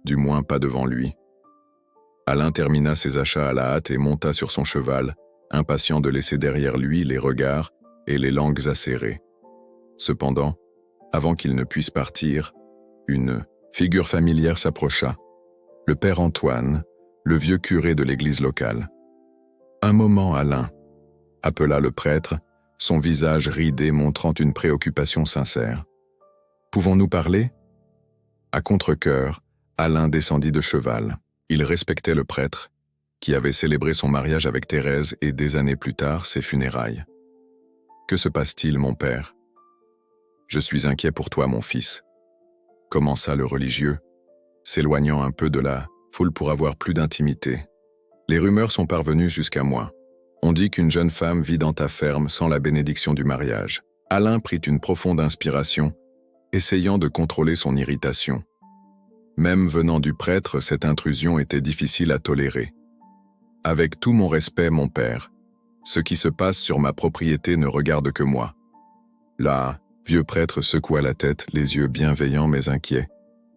du moins pas devant lui. Alain termina ses achats à la hâte et monta sur son cheval, impatient de laisser derrière lui les regards et les langues acérées. Cependant, avant qu'il ne puisse partir, une figure familière s'approcha. Le père Antoine, le vieux curé de l'église locale. « Un moment, Alain » appela le prêtre, son visage ridé montrant une préoccupation sincère. « Pouvons-nous parler ?» À contre-cœur, Alain descendit de cheval. Il respectait le prêtre, qui avait célébré son mariage avec Thérèse et des années plus tard ses funérailles. « Que se passe-t-il, mon père ?»« Je suis inquiet pour toi, mon fils. » Commença le religieux, s'éloignant un peu de la foule pour avoir plus d'intimité. « Les rumeurs sont parvenues jusqu'à moi. On dit qu'une jeune femme vit dans ta ferme sans la bénédiction du mariage. » Alain prit une profonde inspiration, essayant de contrôler son irritation. Même venant du prêtre, cette intrusion était difficile à tolérer. « Avec tout mon respect, mon père, ce qui se passe sur ma propriété ne regarde que moi. » Là, vieux prêtre secoua la tête, les yeux bienveillants mais inquiets.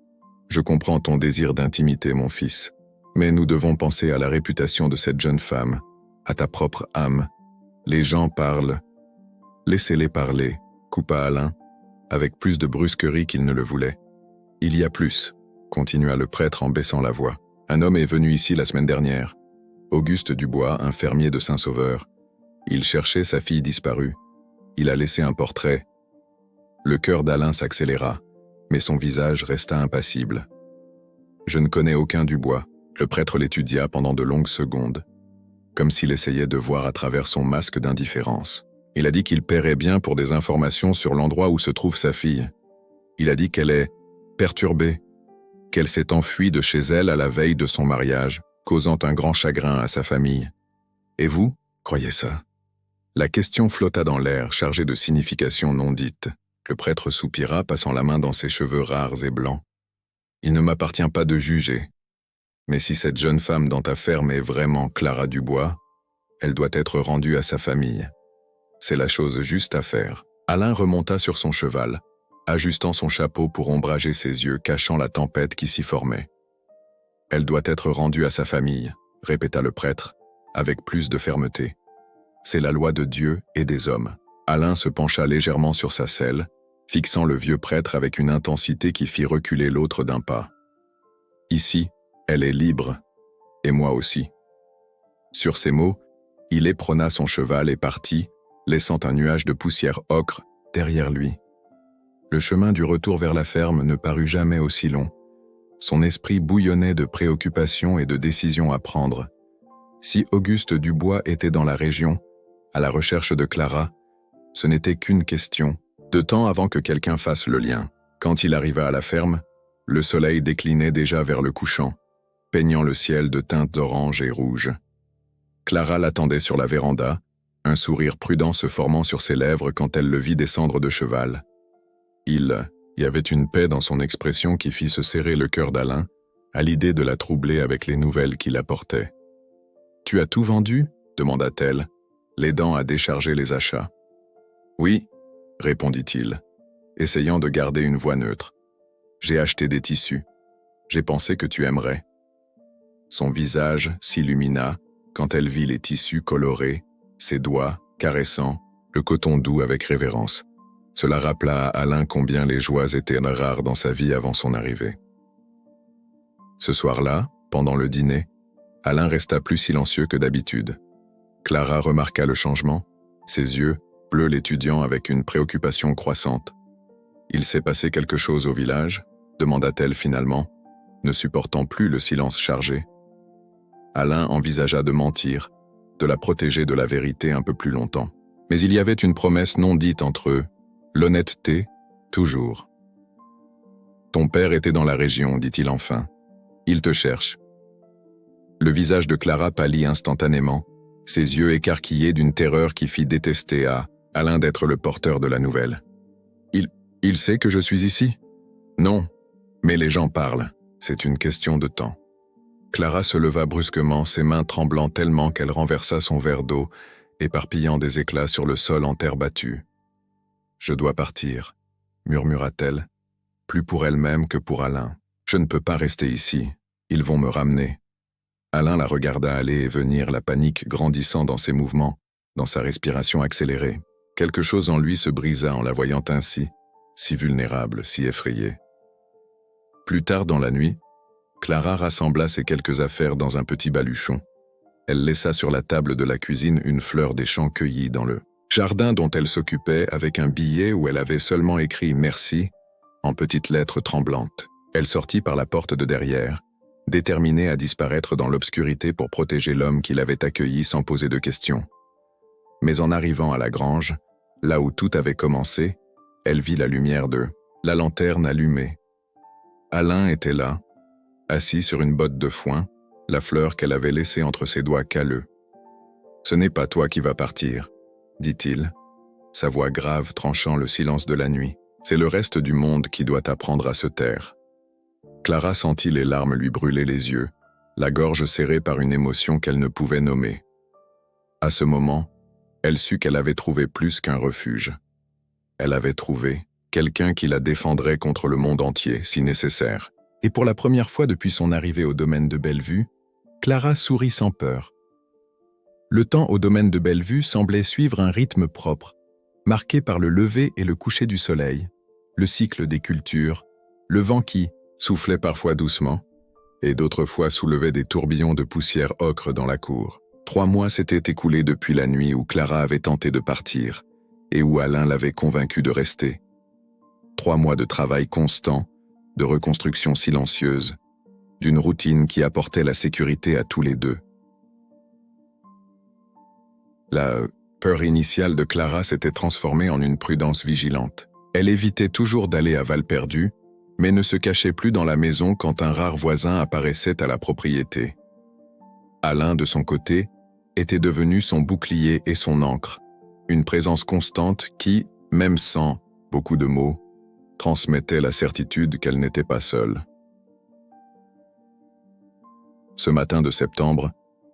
« Je comprends ton désir d'intimité, mon fils, mais nous devons penser à la réputation de cette jeune femme, à ta propre âme. Les gens parlent. » « Laissez-les parler, » coupa Alain, avec plus de brusquerie qu'il ne le voulait. « Il y a plus. » continua le prêtre en baissant la voix. « Un homme est venu ici la semaine dernière. Auguste Dubois, un fermier de Saint-Sauveur. Il cherchait sa fille disparue. Il a laissé un portrait. » Le cœur d'Alain s'accéléra, mais son visage resta impassible. « Je ne connais aucun Dubois. » Le prêtre l'étudia pendant de longues secondes, comme s'il essayait de voir à travers son masque d'indifférence. Il a dit qu'il paierait bien pour des informations sur l'endroit où se trouve sa fille. Il a dit qu'elle est perturbée, qu'elle s'est enfuie de chez elle à la veille de son mariage, causant un grand chagrin à sa famille. Et vous, croyez ça? La question flotta dans l'air, chargée de significations non dites. Le prêtre soupira, passant la main dans ses cheveux rares et blancs. Il ne m'appartient pas de juger. Mais si cette jeune femme dans ta ferme est vraiment Clara Dubois, elle doit être rendue à sa famille. C'est la chose juste à faire. Alain remonta sur son cheval, ajustant son chapeau pour ombrager ses yeux, cachant la tempête qui s'y formait. « Elle doit être rendue à sa famille », répéta le prêtre, avec plus de fermeté. « C'est la loi de Dieu et des hommes. » Alain se pencha légèrement sur sa selle, fixant le vieux prêtre avec une intensité qui fit reculer l'autre d'un pas. « Ici, elle est libre, et moi aussi. » Sur ces mots, il éperonna son cheval et partit, laissant un nuage de poussière ocre derrière lui. Le chemin du retour vers la ferme ne parut jamais aussi long. Son esprit bouillonnait de préoccupations et de décisions à prendre. Si Auguste Dubois était dans la région, à la recherche de Clara, ce n'était qu'une question, de temps avant que quelqu'un fasse le lien. Quand il arriva à la ferme, le soleil déclinait déjà vers le couchant, peignant le ciel de teintes orange et rouge. Clara l'attendait sur la véranda, un sourire prudent se formant sur ses lèvres quand elle le vit descendre de cheval. Il y avait une paix dans son expression qui fit se serrer le cœur d'Alain, à l'idée de la troubler avec les nouvelles qu'il apportait. « Tu as tout vendu ?» demanda-t-elle, l'aidant à décharger les achats. « Oui, » répondit-il, essayant de garder une voix neutre. « J'ai acheté des tissus. J'ai pensé que tu aimerais. » Son visage s'illumina quand elle vit les tissus colorés, ses doigts caressant le coton doux avec révérence. Cela rappela à Alain combien les joies étaient rares dans sa vie avant son arrivée. Ce soir-là, pendant le dîner, Alain resta plus silencieux que d'habitude. Clara remarqua le changement, ses yeux, bleus l'étudiant avec une préoccupation croissante. « Il s'est passé quelque chose au village ?» demanda-t-elle finalement, ne supportant plus le silence chargé. Alain envisagea de mentir, de la protéger de la vérité un peu plus longtemps. Mais il y avait une promesse non dite entre eux, l'honnêteté, toujours. « Ton père était dans la région, dit-il enfin. Il te cherche. » Le visage de Clara pâlit instantanément, ses yeux écarquillés d'une terreur qui fit détester à Alain d'être le porteur de la nouvelle. « Il sait que je suis ici ?»« Non, mais les gens parlent, c'est une question de temps. » Clara se leva brusquement, ses mains tremblant tellement qu'elle renversa son verre d'eau, éparpillant des éclats sur le sol en terre battue. « Je dois partir, » murmura-t-elle, plus pour elle-même que pour Alain. « Je ne peux pas rester ici, ils vont me ramener. » Alain la regarda aller et venir, la panique grandissant dans ses mouvements, dans sa respiration accélérée. Quelque chose en lui se brisa en la voyant ainsi, si vulnérable, si effrayée. Plus tard dans la nuit, Clara rassembla ses quelques affaires dans un petit baluchon. Elle laissa sur la table de la cuisine une fleur des champs cueillie dans le jardin dont elle s'occupait avec un billet où elle avait seulement écrit « Merci » en petites lettres tremblantes. Elle sortit par la porte de derrière, déterminée à disparaître dans l'obscurité pour protéger l'homme qui l'avait accueillie sans poser de questions. Mais en arrivant à la grange, là où tout avait commencé, elle vit la lumière de la lanterne allumée. Alain était là, assis sur une botte de foin, la fleur qu'elle avait laissée entre ses doigts calleux. « Ce n'est pas toi qui vas partir, » dit-il, sa voix grave tranchant le silence de la nuit. « C'est le reste du monde qui doit apprendre à se taire. » Clara sentit les larmes lui brûler les yeux, la gorge serrée par une émotion qu'elle ne pouvait nommer. À ce moment, elle sut qu'elle avait trouvé plus qu'un refuge. Elle avait trouvé quelqu'un qui la défendrait contre le monde entier, si nécessaire. Et pour la première fois depuis son arrivée au domaine de Bellevue, Clara sourit sans peur. Le temps au domaine de Bellevue semblait suivre un rythme propre, marqué par le lever et le coucher du soleil, le cycle des cultures, le vent qui soufflait parfois doucement, et d'autres fois soulevait des tourbillons de poussière ocre dans la cour. 3 mois s'étaient écoulés depuis la nuit où Clara avait tenté de partir, et où Alain l'avait convaincue de rester. 3 mois de travail constant, de reconstruction silencieuse, d'une routine qui apportait la sécurité à tous les deux. La peur initiale de Clara s'était transformée en une prudence vigilante. Elle évitait toujours d'aller à Valperdu, mais ne se cachait plus dans la maison quand un rare voisin apparaissait à la propriété. Alain, de son côté, était devenu son bouclier et son ancre, une présence constante qui, même sans beaucoup de mots, transmettait la certitude qu'elle n'était pas seule. Ce matin de septembre,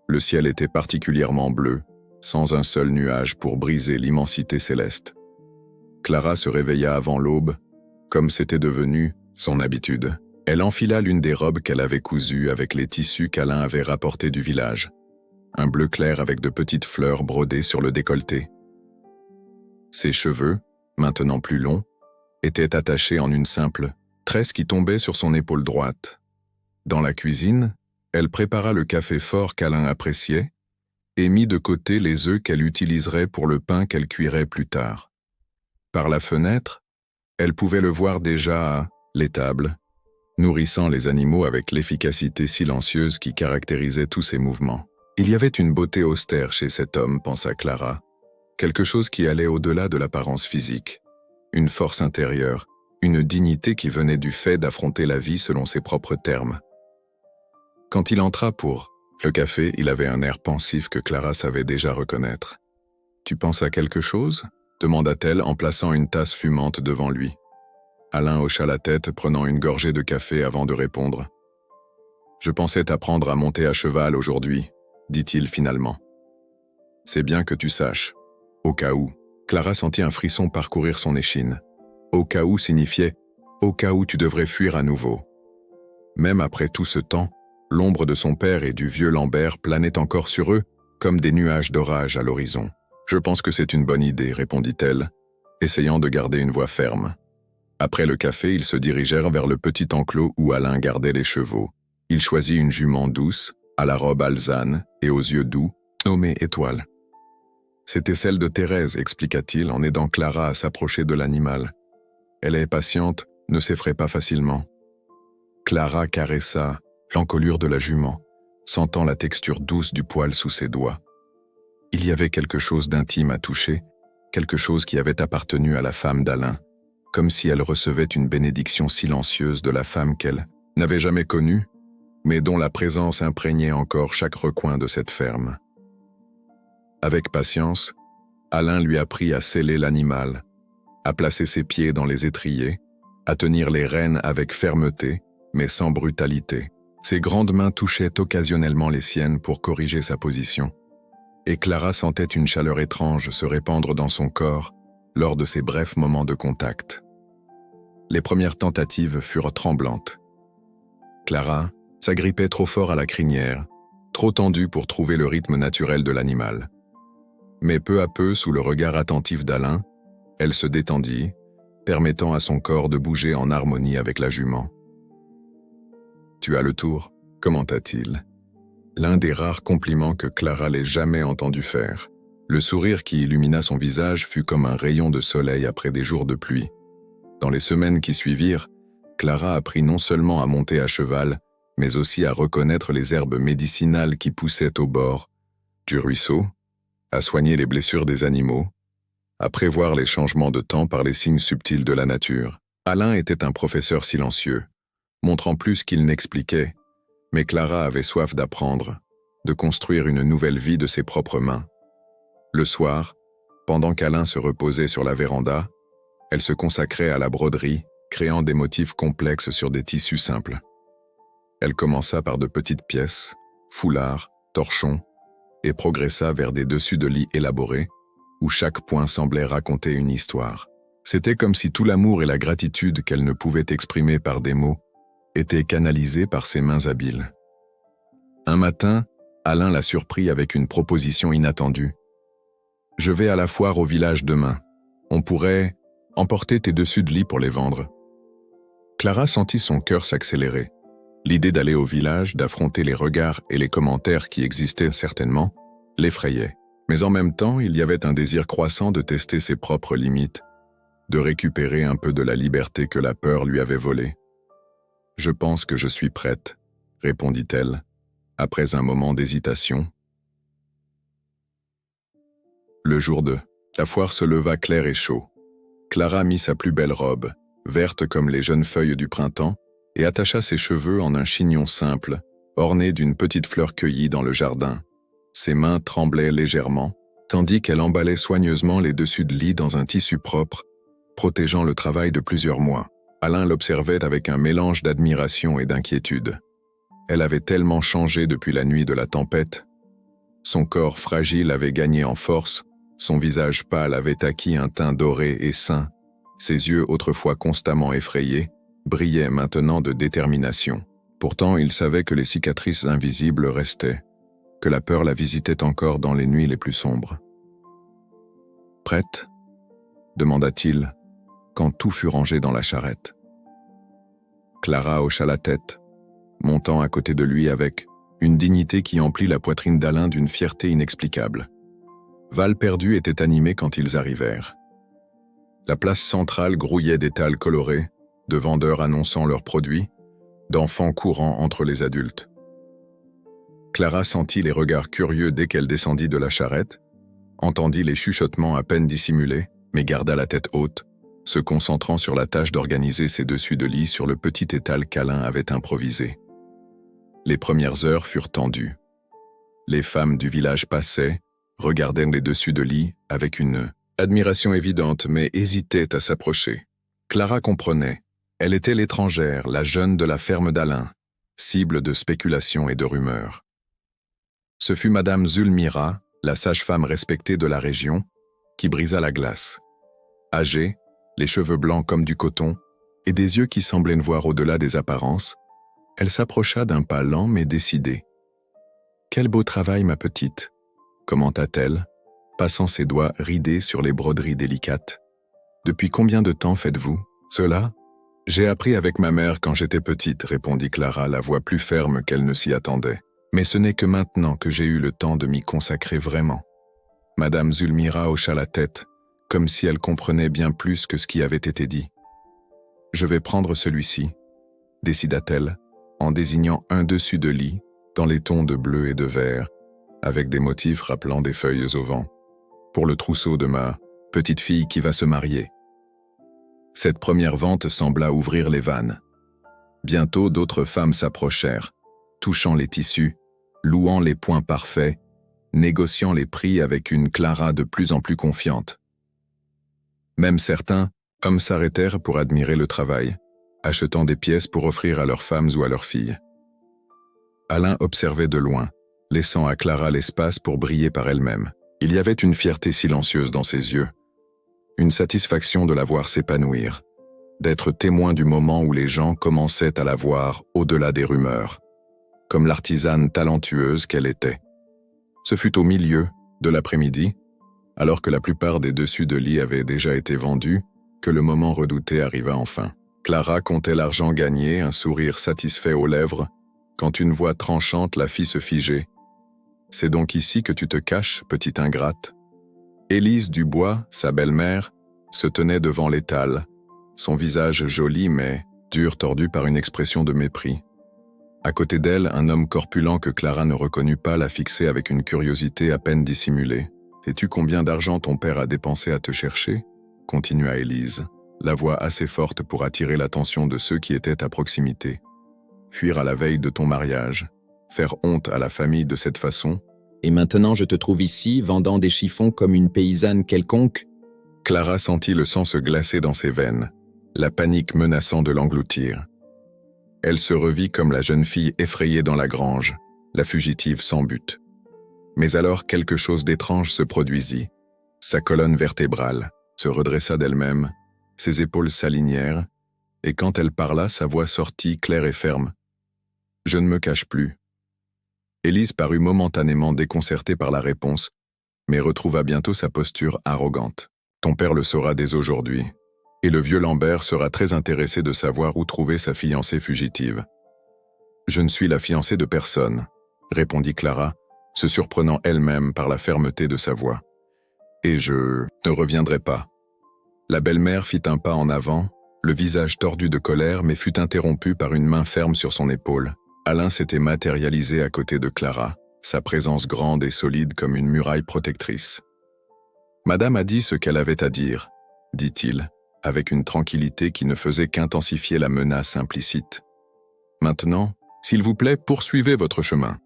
le ciel était particulièrement bleu, sans un seul nuage pour briser l'immensité céleste. Clara se réveilla avant l'aube, comme c'était devenu son habitude. Elle enfila l'une des robes qu'elle avait cousues avec les tissus qu'Alain avait rapportés du village, un bleu clair avec de petites fleurs brodées sur le décolleté. Ses cheveux, maintenant plus longs, étaient attachés en une simple tresse qui tombait sur son épaule droite. Dans la cuisine, elle prépara le café fort qu'Alain appréciait et mit de côté les œufs qu'elle utiliserait pour le pain qu'elle cuirait plus tard. Par la fenêtre, elle pouvait le voir déjà à l'étable, nourrissant les animaux avec l'efficacité silencieuse qui caractérisait tous ses mouvements. Il y avait une beauté austère chez cet homme, pensa Clara, quelque chose qui allait au-delà de l'apparence physique, une force intérieure, une dignité qui venait du fait d'affronter la vie selon ses propres termes. Quand il entra pour Le café, il avait un air pensif que Clara savait déjà reconnaître. « Tu penses à quelque chose ?» demanda-t-elle en plaçant une tasse fumante devant lui. Alain hocha la tête, prenant une gorgée de café avant de répondre. « Je pensais t'apprendre à monter à cheval aujourd'hui, » dit-il finalement. « C'est bien que tu saches. Au cas où. » Clara sentit un frisson parcourir son échine. Au cas où signifiait « au cas où tu devrais fuir à nouveau ». Même après tout ce temps, l'ombre de son père et du vieux Lambert planait encore sur eux comme des nuages d'orage à l'horizon. « Je pense que c'est une bonne idée, » répondit-elle, essayant de garder une voix ferme. Après le café, ils se dirigèrent vers le petit enclos où Alain gardait les chevaux. Il choisit une jument douce, à la robe alezane et aux yeux doux, nommée Étoile. C'était celle de Thérèse, expliqua-t-il en aidant Clara à s'approcher de l'animal. Elle est patiente, ne s'effraie pas facilement. Clara caressa l'encolure de la jument, sentant la texture douce du poil sous ses doigts. Il y avait quelque chose d'intime à toucher, quelque chose qui avait appartenu à la femme d'Alain, comme si elle recevait une bénédiction silencieuse de la femme qu'elle n'avait jamais connue, mais dont la présence imprégnait encore chaque recoin de cette ferme. Avec patience, Alain lui apprit à sceller l'animal, à placer ses pieds dans les étriers, à tenir les rênes avec fermeté, mais sans brutalité. Ses grandes mains touchaient occasionnellement les siennes pour corriger sa position, et Clara sentait une chaleur étrange se répandre dans son corps lors de ces brefs moments de contact. Les premières tentatives furent tremblantes. Clara s'agrippait trop fort à la crinière, trop tendue pour trouver le rythme naturel de l'animal. Mais peu à peu, sous le regard attentif d'Alain, elle se détendit, permettant à son corps de bouger en harmonie avec la jument. « Tu as le tour », commenta-t-il. L'un des rares compliments que Clara l'ait jamais entendu faire. Le sourire qui illumina son visage fut comme un rayon de soleil après des jours de pluie. Dans les semaines qui suivirent, Clara apprit non seulement à monter à cheval, mais aussi à reconnaître les herbes médicinales qui poussaient au bord du ruisseau, à soigner les blessures des animaux, à prévoir les changements de temps par les signes subtils de la nature. Alain était un professeur silencieux, montrant plus qu'il n'expliquait, mais Clara avait soif d'apprendre, de construire une nouvelle vie de ses propres mains. Le soir, pendant qu'Alain se reposait sur la véranda, elle se consacrait à la broderie, créant des motifs complexes sur des tissus simples. Elle commença par de petites pièces, foulards, torchons, et progressa vers des dessus de lit élaborés, où chaque point semblait raconter une histoire. C'était comme si tout l'amour et la gratitude qu'elle ne pouvait exprimer par des mots étaient canalisés par ses mains habiles. Un matin, Alain la surprit avec une proposition inattendue. « Je vais à la foire au village demain. On pourrait emporter tes dessus de lit pour les vendre. » Clara sentit son cœur s'accélérer. L'idée d'aller au village, d'affronter les regards et les commentaires qui existaient certainement, l'effrayait. Mais en même temps, il y avait un désir croissant de tester ses propres limites, de récupérer un peu de la liberté que la peur lui avait volée. « Je pense que je suis prête, » répondit-elle, après un moment d'hésitation. Le jour 2, la foire se leva clair et chaud. Clara mit sa plus belle robe, verte comme les jeunes feuilles du printemps, et attacha ses cheveux en un chignon simple, orné d'une petite fleur cueillie dans le jardin. Ses mains tremblaient légèrement, tandis qu'elle emballait soigneusement les dessus de lit dans un tissu propre, protégeant le travail de plusieurs mois. Alain l'observait avec un mélange d'admiration et d'inquiétude. Elle avait tellement changé depuis la nuit de la tempête. Son corps fragile avait gagné en force, son visage pâle avait acquis un teint doré et sain, ses yeux autrefois constamment effrayés, brillaient maintenant de détermination. Pourtant, il savait que les cicatrices invisibles restaient, que la peur la visitait encore dans les nuits les plus sombres. « Prête ?» demanda-t-il, quand tout fut rangé dans la charrette. Clara hocha la tête, montant à côté de lui avec une dignité qui emplit la poitrine d'Alain d'une fierté inexplicable. Val perdu était animé quand ils arrivèrent. La place centrale grouillait d'étals colorés, de vendeurs annonçant leurs produits, d'enfants courant entre les adultes. Clara sentit les regards curieux dès qu'elle descendit de la charrette, entendit les chuchotements à peine dissimulés, mais garda la tête haute, se concentrant sur la tâche d'organiser ses dessus de lit sur le petit étal qu'Alain avait improvisé. Les premières heures furent tendues. Les femmes du village passaient, regardaient les dessus de lit avec une admiration évidente mais hésitaient à s'approcher. Clara comprenait. Elle était l'étrangère, la jeune de la ferme d'Alain, cible de spéculations et de rumeurs. Ce fut Madame Zulmira, la sage-femme respectée de la région, qui brisa la glace. Âgée, les cheveux blancs comme du coton, et des yeux qui semblaient ne voir au-delà des apparences, elle s'approcha d'un pas lent mais décidé. « Quel beau travail, ma petite !» commenta-t-elle, passant ses doigts ridés sur les broderies délicates. « Depuis combien de temps faites-vous cela ?»« J'ai appris avec ma mère quand j'étais petite, » répondit Clara, la voix plus ferme qu'elle ne s'y attendait. « Mais ce n'est que maintenant que j'ai eu le temps de m'y consacrer vraiment. » Madame Zulmira hocha la tête, comme si elle comprenait bien plus que ce qui avait été dit. « Je vais prendre celui-ci, » décida-t-elle, en désignant un dessus de lit, dans les tons de bleu et de vert, avec des motifs rappelant des feuilles au vent, pour le trousseau de ma petite fille qui va se marier. Cette première vente sembla ouvrir les vannes. Bientôt d'autres femmes s'approchèrent, touchant les tissus, louant les points parfaits, négociant les prix avec une Clara de plus en plus confiante. Même certains hommes s'arrêtèrent pour admirer le travail, achetant des pièces pour offrir à leurs femmes ou à leurs filles. Alain observait de loin, laissant à Clara l'espace pour briller par elle-même. Il y avait une fierté silencieuse dans ses yeux, une satisfaction de la voir s'épanouir, d'être témoin du moment où les gens commençaient à la voir au-delà des rumeurs, comme l'artisane talentueuse qu'elle était. Ce fut au milieu de l'après-midi, alors que la plupart des dessus de lit avaient déjà été vendus, que le moment redouté arriva enfin. Clara comptait l'argent gagné, un sourire satisfait aux lèvres, quand une voix tranchante la fit se figer. « C'est donc ici que tu te caches, petite ingrate ?» Élise Dubois, sa belle-mère, se tenait devant l'étal, son visage joli mais dur tordu par une expression de mépris. À côté d'elle, un homme corpulent que Clara ne reconnut pas la fixait avec une curiosité à peine dissimulée. « Sais-tu combien d'argent ton père a dépensé à te chercher ?» continua Élise, la voix assez forte pour attirer l'attention de ceux qui étaient à proximité. Fuir à la veille de ton mariage, faire honte à la famille de cette façon. Et maintenant je te trouve ici, vendant des chiffons comme une paysanne quelconque. Clara sentit le sang se glacer dans ses veines, la panique menaçant de l'engloutir. Elle se revit comme la jeune fille effrayée dans la grange, la fugitive sans but. Mais alors quelque chose d'étrange se produisit. Sa colonne vertébrale se redressa d'elle-même, ses épaules s'alignèrent, et quand elle parla, sa voix sortit claire et ferme. « Je ne me cache plus. » Élise parut momentanément déconcertée par la réponse, mais retrouva bientôt sa posture arrogante. « Ton père le saura dès aujourd'hui, et le vieux Lambert sera très intéressé de savoir où trouver sa fiancée fugitive. »« Je ne suis la fiancée de personne, » répondit Clara, se surprenant elle-même par la fermeté de sa voix. « Et je ne reviendrai pas. » La belle-mère fit un pas en avant, le visage tordu de colère mais fut interrompu par une main ferme sur son épaule. Alain s'était matérialisé à côté de Clara, sa présence grande et solide comme une muraille protectrice. « Madame a dit ce qu'elle avait à dire, » dit-il, avec une tranquillité qui ne faisait qu'intensifier la menace implicite. « Maintenant, s'il vous plaît, poursuivez votre chemin. »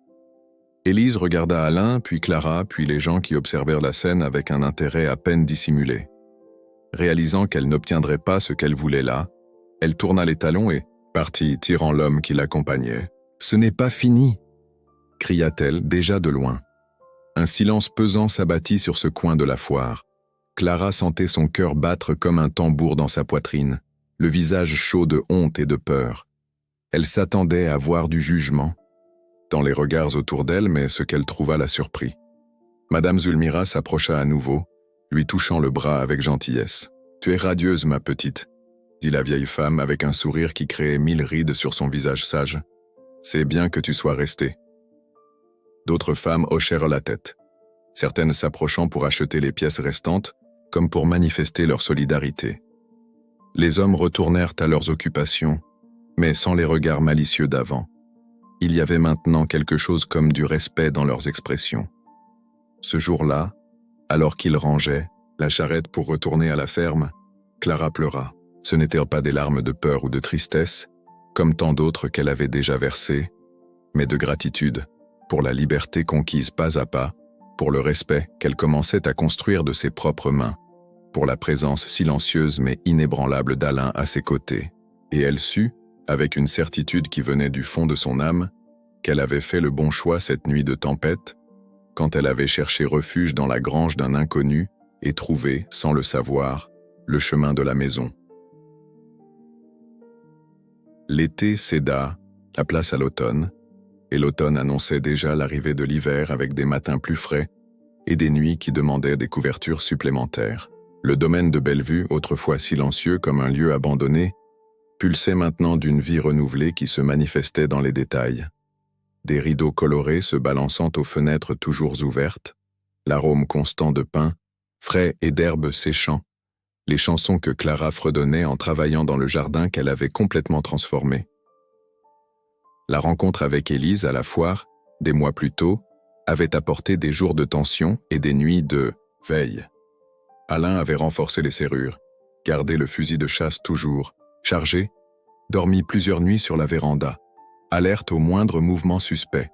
Élise regarda Alain, puis Clara, puis les gens qui observèrent la scène avec un intérêt à peine dissimulé. Réalisant qu'elle n'obtiendrait pas ce qu'elle voulait là, elle tourna les talons et partit, tirant l'homme qui l'accompagnait. « Ce n'est pas fini !» cria-t-elle déjà de loin. Un silence pesant s'abattit sur ce coin de la foire. Clara sentait son cœur battre comme un tambour dans sa poitrine, le visage chaud de honte et de peur. Elle s'attendait à voir du jugement dans les regards autour d'elle, mais ce qu'elle trouva la surprit. Madame Zulmira s'approcha à nouveau, lui touchant le bras avec gentillesse. « Tu es radieuse, ma petite, » dit la vieille femme avec un sourire qui créait 1000 rides sur son visage sage. « C'est bien que tu sois restée. » D'autres femmes hochèrent la tête, certaines s'approchant pour acheter les pièces restantes, comme pour manifester leur solidarité. Les hommes retournèrent à leurs occupations, mais sans les regards malicieux d'avant. Il y avait maintenant quelque chose comme du respect dans leurs expressions. Ce jour-là, alors qu'ils rangeaient la charrette pour retourner à la ferme, Clara pleura. Ce n'étaient pas des larmes de peur ou de tristesse, comme tant d'autres qu'elle avait déjà versées, mais de gratitude pour la liberté conquise pas à pas, pour le respect qu'elle commençait à construire de ses propres mains, pour la présence silencieuse mais inébranlable d'Alain à ses côtés. Et elle sut, avec une certitude qui venait du fond de son âme, qu'elle avait fait le bon choix cette nuit de tempête, quand elle avait cherché refuge dans la grange d'un inconnu et trouvé, sans le savoir, le chemin de la maison. L'été céda, la place à l'automne, et l'automne annonçait déjà l'arrivée de l'hiver avec des matins plus frais et des nuits qui demandaient des couvertures supplémentaires. Le domaine de Bellevue, autrefois silencieux comme un lieu abandonné, pulsait maintenant d'une vie renouvelée qui se manifestait dans les détails. Des rideaux colorés se balançant aux fenêtres toujours ouvertes, l'arôme constant de pain, frais et d'herbes séchant, les chansons que Clara fredonnait en travaillant dans le jardin qu'elle avait complètement transformé. La rencontre avec Élise à la foire, des mois plus tôt, avait apporté des jours de tension et des nuits de veille. Alain avait renforcé les serrures, gardé le fusil de chasse toujours, chargé, dormi plusieurs nuits sur la véranda, alerte au moindre mouvement suspect.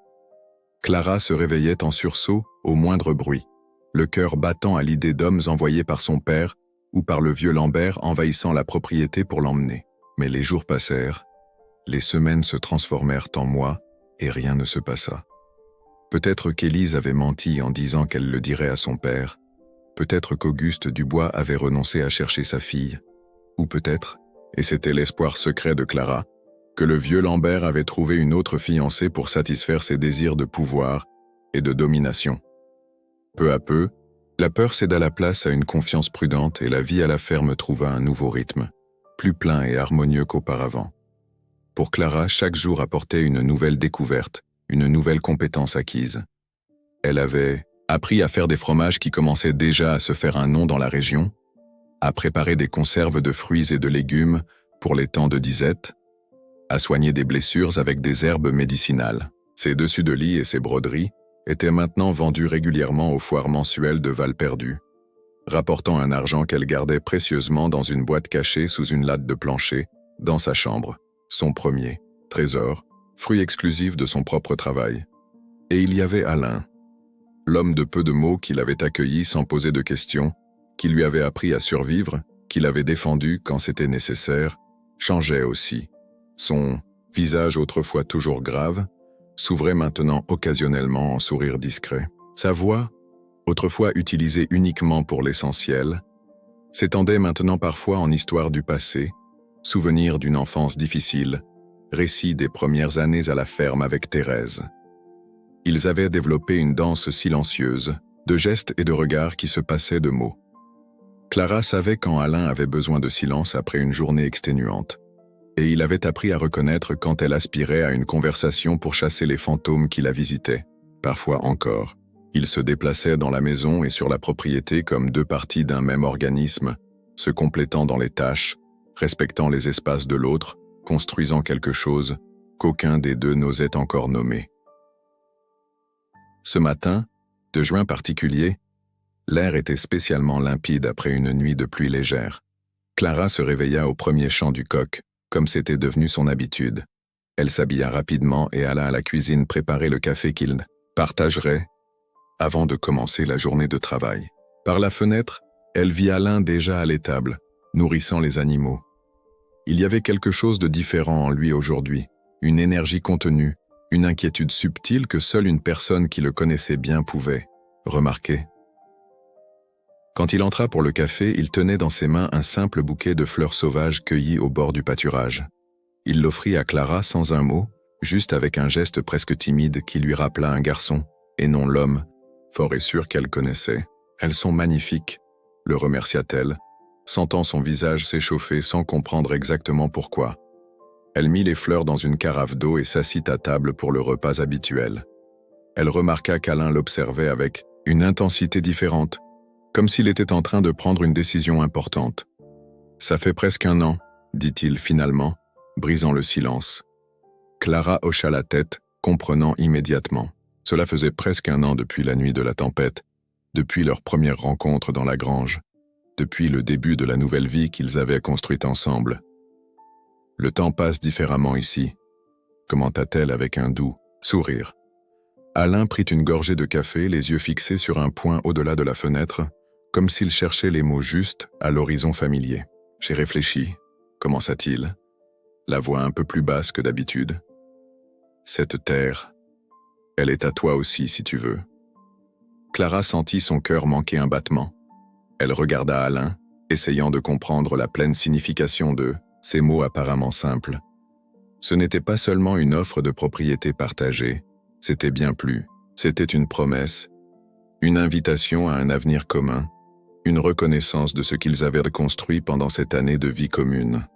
Clara se réveillait en sursaut au moindre bruit, le cœur battant à l'idée d'hommes envoyés par son père ou par le vieux Lambert envahissant la propriété pour l'emmener. Mais les jours passèrent, les semaines se transformèrent en mois et rien ne se passa. Peut-être qu'Élise avait menti en disant qu'elle le dirait à son père, peut-être qu'Auguste Dubois avait renoncé à chercher sa fille, ou peut-être, et c'était l'espoir secret de Clara, que le vieux Lambert avait trouvé une autre fiancée pour satisfaire ses désirs de pouvoir et de domination. Peu à peu, la peur céda la place à une confiance prudente et la vie à la ferme trouva un nouveau rythme, plus plein et harmonieux qu'auparavant. Pour Clara, chaque jour apportait une nouvelle découverte, une nouvelle compétence acquise. Elle avait appris à faire des fromages qui commençaient déjà à se faire un nom dans la région, à préparer des conserves de fruits et de légumes pour les temps de disette, à soigner des blessures avec des herbes médicinales. Ses dessus de lit et ses broderies étaient maintenant vendus régulièrement aux foires mensuelles de Val-Perdu, rapportant un argent qu'elle gardait précieusement dans une boîte cachée sous une latte de plancher, dans sa chambre, son premier trésor, fruit exclusif de son propre travail. Et il y avait Alain, l'homme de peu de mots qui l'avait accueilli sans poser de questions, qui lui avait appris à survivre, qui l'avait défendu quand c'était nécessaire, changeait aussi. Son visage autrefois toujours grave, s'ouvrait maintenant occasionnellement en sourire discret. Sa voix, autrefois utilisée uniquement pour l'essentiel, s'étendait maintenant parfois en histoire du passé, souvenir d'une enfance difficile, récit des premières années à la ferme avec Thérèse. Ils avaient développé une danse silencieuse, de gestes et de regards qui se passaient de mots. Clara savait quand Alain avait besoin de silence après une journée exténuante, et il avait appris à reconnaître quand elle aspirait à une conversation pour chasser les fantômes qui la visitaient. Parfois encore, ils se déplaçaient dans la maison et sur la propriété comme deux parties d'un même organisme, se complétant dans les tâches, respectant les espaces de l'autre, construisant quelque chose qu'aucun des deux n'osait encore nommer. Ce matin, de juin particulier, l'air était spécialement limpide après une nuit de pluie légère. Clara se réveilla au premier chant du coq, comme c'était devenu son habitude. Elle s'habilla rapidement et alla à la cuisine préparer le café qu'ils partageraient avant de commencer la journée de travail. Par la fenêtre, elle vit Alain déjà à l'étable, nourrissant les animaux. Il y avait quelque chose de différent en lui aujourd'hui, une énergie contenue, une inquiétude subtile que seule une personne qui le connaissait bien pouvait remarquer. Quand il entra pour le café, il tenait dans ses mains un simple bouquet de fleurs sauvages cueillies au bord du pâturage. Il l'offrit à Clara sans un mot, juste avec un geste presque timide qui lui rappela un garçon, et non l'homme, fort et sûr qu'elle connaissait. « Elles sont magnifiques », le remercia-t-elle, sentant son visage s'échauffer sans comprendre exactement pourquoi. Elle mit les fleurs dans une carafe d'eau et s'assit à table pour le repas habituel. Elle remarqua qu'Alain l'observait avec une intensité différente, comme s'il était en train de prendre une décision importante. « Ça fait presque un an », dit-il finalement, brisant le silence. Clara hocha la tête, comprenant immédiatement. Cela faisait presque un an depuis la nuit de la tempête, depuis leur première rencontre dans la grange, depuis le début de la nouvelle vie qu'ils avaient construite ensemble. « Le temps passe différemment ici », commenta-t-elle avec un doux sourire. Alain prit une gorgée de café, les yeux fixés sur un point au-delà de la fenêtre, comme s'il cherchait les mots justes à l'horizon familier. « J'ai réfléchi », commença-t-il, la voix un peu plus basse que d'habitude. « Cette terre, elle est à toi aussi si tu veux. » Clara sentit son cœur manquer un battement. Elle regarda Alain, essayant de comprendre la pleine signification de ces mots apparemment simples. Ce n'était pas seulement une offre de propriété partagée, c'était bien plus. C'était une promesse, une invitation à un avenir commun, une reconnaissance de ce qu'ils avaient construit pendant cette année de vie commune.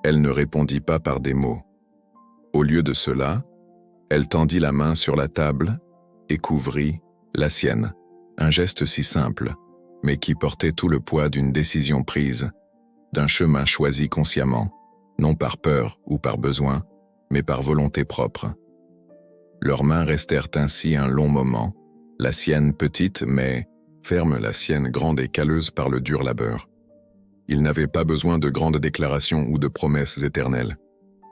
Elle ne répondit pas par des mots. Au lieu de cela, elle tendit la main sur la table et couvrit la sienne. Un geste si simple, mais qui portait tout le poids d'une décision prise, d'un chemin choisi consciemment, non par peur ou par besoin, mais par volonté propre. Leurs mains restèrent ainsi un long moment, la sienne petite mais ferme, la sienne grande et calleuse par le dur labeur. Ils n'avaient pas besoin de grandes déclarations ou de promesses éternelles.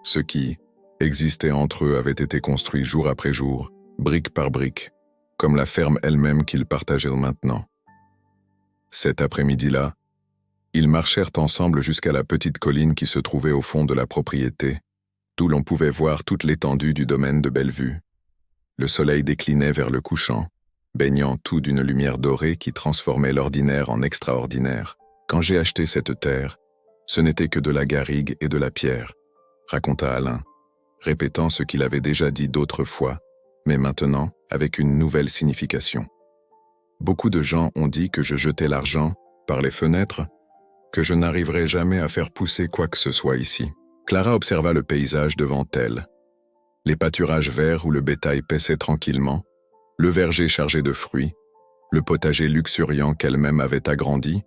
Ce qui existait entre eux avait été construit jour après jour, brique par brique, comme la ferme elle-même qu'ils partageaient maintenant. Cet après-midi-là, ils marchèrent ensemble jusqu'à la petite colline qui se trouvait au fond de la propriété, d'où l'on pouvait voir toute l'étendue du domaine de Bellevue. Le soleil déclinait vers le couchant, baignant tout d'une lumière dorée qui transformait l'ordinaire en extraordinaire. « Quand j'ai acheté cette terre, ce n'était que de la garrigue et de la pierre », raconta Alain, répétant ce qu'il avait déjà dit d'autres fois, mais maintenant avec une nouvelle signification. Beaucoup de gens ont dit que je jetais l'argent par les fenêtres, que je n'arriverais jamais à faire pousser quoi que ce soit ici. Clara observa le paysage devant elle. Les pâturages verts où le bétail paissait tranquillement, le verger chargé de fruits, le potager luxuriant qu'elle-même avait agrandi,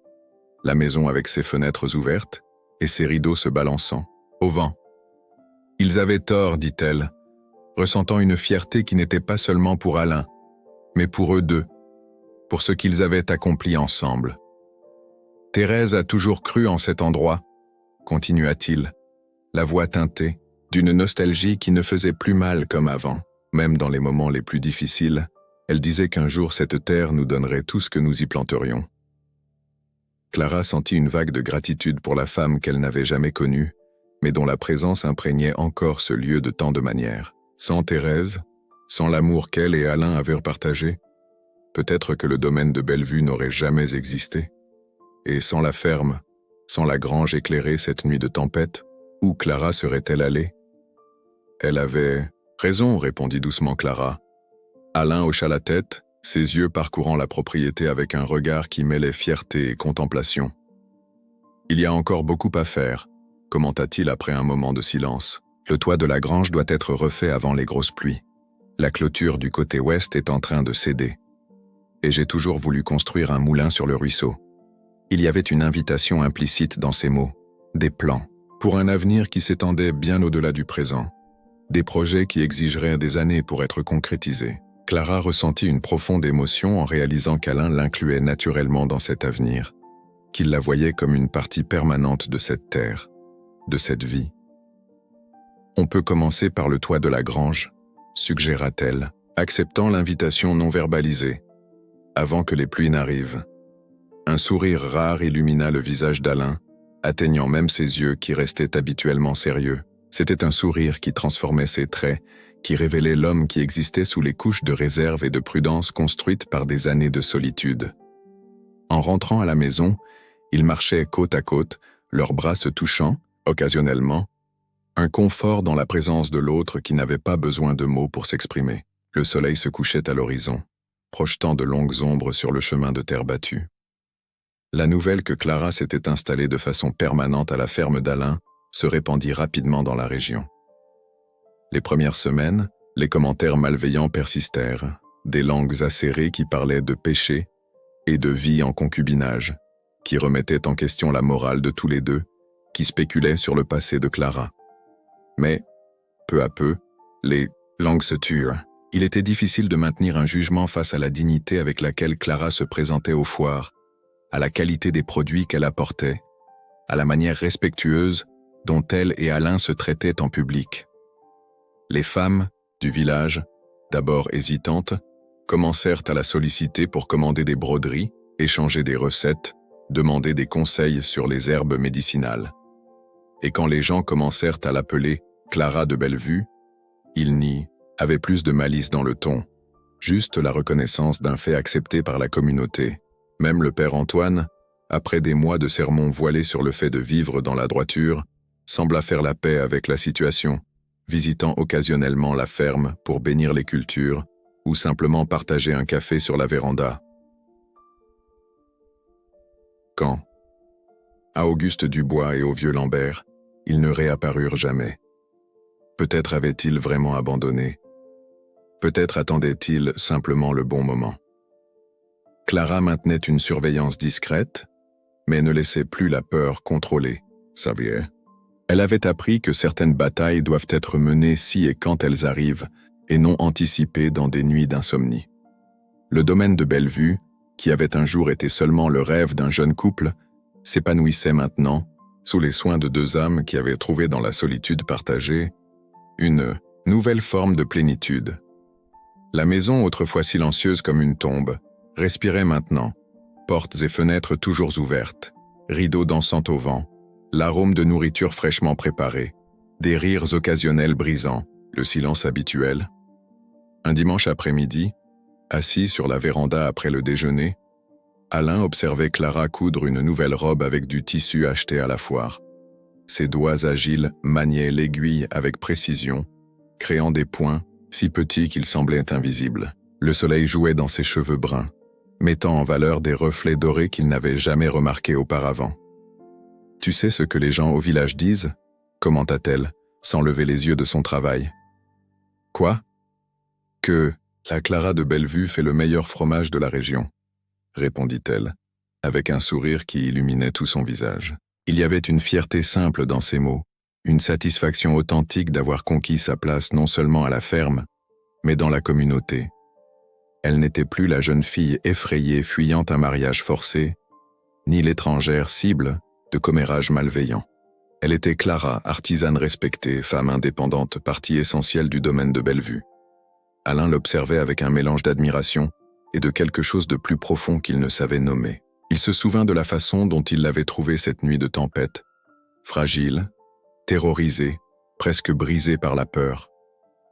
la maison avec ses fenêtres ouvertes et ses rideaux se balançant, au vent. Ils avaient tort, dit-elle, ressentant une fierté qui n'était pas seulement pour Alain, mais pour eux deux, pour ce qu'ils avaient accompli ensemble. « Thérèse a toujours cru en cet endroit », continua-t-il, la voix teintée, d'une nostalgie qui ne faisait plus mal comme avant. Même dans les moments les plus difficiles, elle disait qu'un jour cette terre nous donnerait tout ce que nous y planterions. Clara sentit une vague de gratitude pour la femme qu'elle n'avait jamais connue, mais dont la présence imprégnait encore ce lieu de tant de manières. Sans Thérèse, sans l'amour qu'elle et Alain avaient partagé, peut-être que le domaine de Bellevue n'aurait jamais existé. Et sans la ferme, sans la grange éclairée cette nuit de tempête, où Clara serait-elle allée? Elle avait raison, répondit doucement Clara. Alain hocha la tête, ses yeux parcourant la propriété avec un regard qui mêlait fierté et contemplation. Il y a encore beaucoup à faire, commenta-t-il après un moment de silence. Le toit de la grange doit être refait avant les grosses pluies. La clôture du côté ouest est en train de céder. Et j'ai toujours voulu construire un moulin sur le ruisseau. Il y avait une invitation implicite dans ces mots, des plans, pour un avenir qui s'étendait bien au-delà du présent, des projets qui exigeraient des années pour être concrétisés. Clara ressentit une profonde émotion en réalisant qu'Alain l'incluait naturellement dans cet avenir, qu'il la voyait comme une partie permanente de cette terre, de cette vie. « On peut commencer par le toit de la grange », suggéra-t-elle, acceptant l'invitation non verbalisée, avant que les pluies n'arrivent. Un sourire rare illumina le visage d'Alain, atteignant même ses yeux qui restaient habituellement sérieux. C'était un sourire qui transformait ses traits, qui révélait l'homme qui existait sous les couches de réserve et de prudence construites par des années de solitude. En rentrant à la maison, ils marchaient côte à côte, leurs bras se touchant, occasionnellement, un confort dans la présence de l'autre qui n'avait pas besoin de mots pour s'exprimer. Le soleil se couchait à l'horizon, projetant de longues ombres sur le chemin de terre battue. La nouvelle que Clara s'était installée de façon permanente à la ferme d'Alain se répandit rapidement dans la région. Les premières semaines, les commentaires malveillants persistèrent, des langues acérées qui parlaient de péché et de vie en concubinage, qui remettaient en question la morale de tous les deux, qui spéculaient sur le passé de Clara. Mais, peu à peu, les langues se turent. Il était difficile de maintenir un jugement face à la dignité avec laquelle Clara se présentait aux foires, à la qualité des produits qu'elle apportait, à la manière respectueuse dont elle et Alain se traitaient en public. Les femmes du village d'abord hésitantes, commencèrent à la solliciter pour commander des broderies, échanger des recettes, demander des conseils sur les herbes médicinales. Et quand les gens commencèrent à l'appeler Clara de Bellevue, il n'y avait plus de malice dans le ton, juste la reconnaissance d'un fait accepté par la communauté. Même le père Antoine, après des mois de sermons voilés sur le fait de vivre dans la droiture, sembla faire la paix avec la situation, visitant occasionnellement la ferme pour bénir les cultures ou simplement partager un café sur la véranda. Quand, à Auguste Dubois et au vieux Lambert, ils ne réapparurent jamais. Peut-être avaient-ils vraiment abandonné. Peut-être attendaient-ils simplement le bon moment. Clara maintenait une surveillance discrète, mais ne laissait plus la peur contrôler, savez. Elle avait appris que certaines batailles doivent être menées si et quand elles arrivent, et non anticipées dans des nuits d'insomnie. Le domaine de Bellevue, qui avait un jour été seulement le rêve d'un jeune couple, s'épanouissait maintenant, sous les soins de deux âmes qui avaient trouvé dans la solitude partagée une nouvelle forme de plénitude. La maison, autrefois silencieuse comme une tombe, respirait maintenant, portes et fenêtres toujours ouvertes, rideaux dansant au vent, l'arôme de nourriture fraîchement préparée, des rires occasionnels brisant le silence habituel. Un dimanche après-midi, assis sur la véranda après le déjeuner, Alain observait Clara coudre une nouvelle robe avec du tissu acheté à la foire. Ses doigts agiles maniaient l'aiguille avec précision, créant des points si petits qu'ils semblaient invisibles. Le soleil jouait dans ses cheveux bruns, mettant en valeur des reflets dorés qu'il n'avait jamais remarqués auparavant. « Tu sais ce que les gens au village disent » commenta-t-elle, sans lever les yeux de son travail. « Quoi ?»« Que la Clara de Bellevue fait le meilleur fromage de la région » répondit-elle, avec un sourire qui illuminait tout son visage. Il y avait une fierté simple dans ces mots, une satisfaction authentique d'avoir conquis sa place non seulement à la ferme, mais dans la communauté. Elle n'était plus la jeune fille effrayée fuyant un mariage forcé, ni l'étrangère cible de commérages malveillants. Elle était Clara, artisane respectée, femme indépendante, partie essentielle du domaine de Bellevue. Alain l'observait avec un mélange d'admiration et de quelque chose de plus profond qu'il ne savait nommer. Il se souvint de la façon dont il l'avait trouvée cette nuit de tempête, fragile, terrorisée, presque brisée par la peur.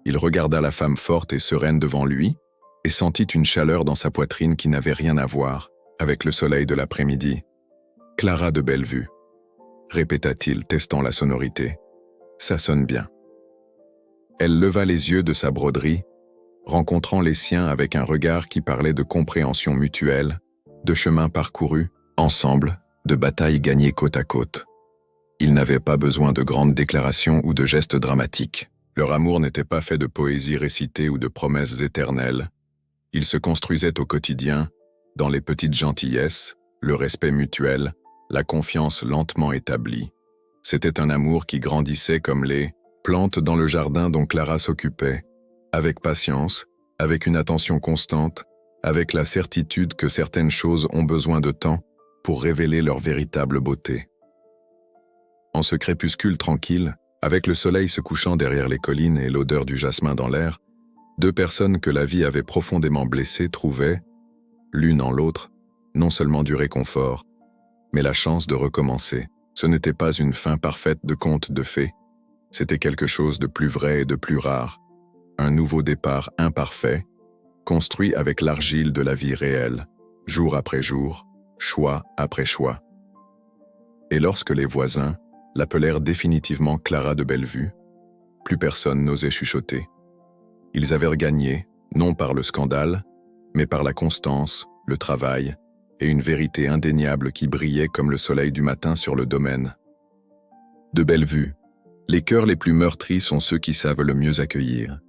Il regarda la femme forte et sereine devant lui et sentit une chaleur dans sa poitrine qui n'avait rien à voir avec le soleil de l'après-midi. « Clara de Bellevue », répéta-t-il, testant la sonorité. « Ça sonne bien. » Elle leva les yeux de sa broderie, rencontrant les siens avec un regard qui parlait de compréhension mutuelle, de chemins parcourus, ensemble, de batailles gagnées côte à côte. Ils n'avaient pas besoin de grandes déclarations ou de gestes dramatiques. Leur amour n'était pas fait de poésie récitée ou de promesses éternelles. Il se construisait au quotidien, dans les petites gentillesses, le respect mutuel, la confiance lentement établie. C'était un amour qui grandissait comme les plantes dans le jardin dont Clara s'occupait, avec patience, avec une attention constante, avec la certitude que certaines choses ont besoin de temps pour révéler leur véritable beauté. En ce crépuscule tranquille, avec le soleil se couchant derrière les collines et l'odeur du jasmin dans l'air, deux personnes que la vie avait profondément blessées trouvaient, l'une en l'autre, non seulement du réconfort, mais la chance de recommencer. Ce n'était pas une fin parfaite de conte de fées, c'était quelque chose de plus vrai et de plus rare, un nouveau départ imparfait, construit avec l'argile de la vie réelle, jour après jour, choix après choix. Et lorsque les voisins l'appelèrent définitivement Clara de Bellevue, plus personne n'osait chuchoter. Ils avaient gagné, non par le scandale, mais par la constance, le travail et une vérité indéniable qui brillait comme le soleil du matin sur le domaine. De Bellevue, les cœurs les plus meurtris sont ceux qui savent le mieux accueillir.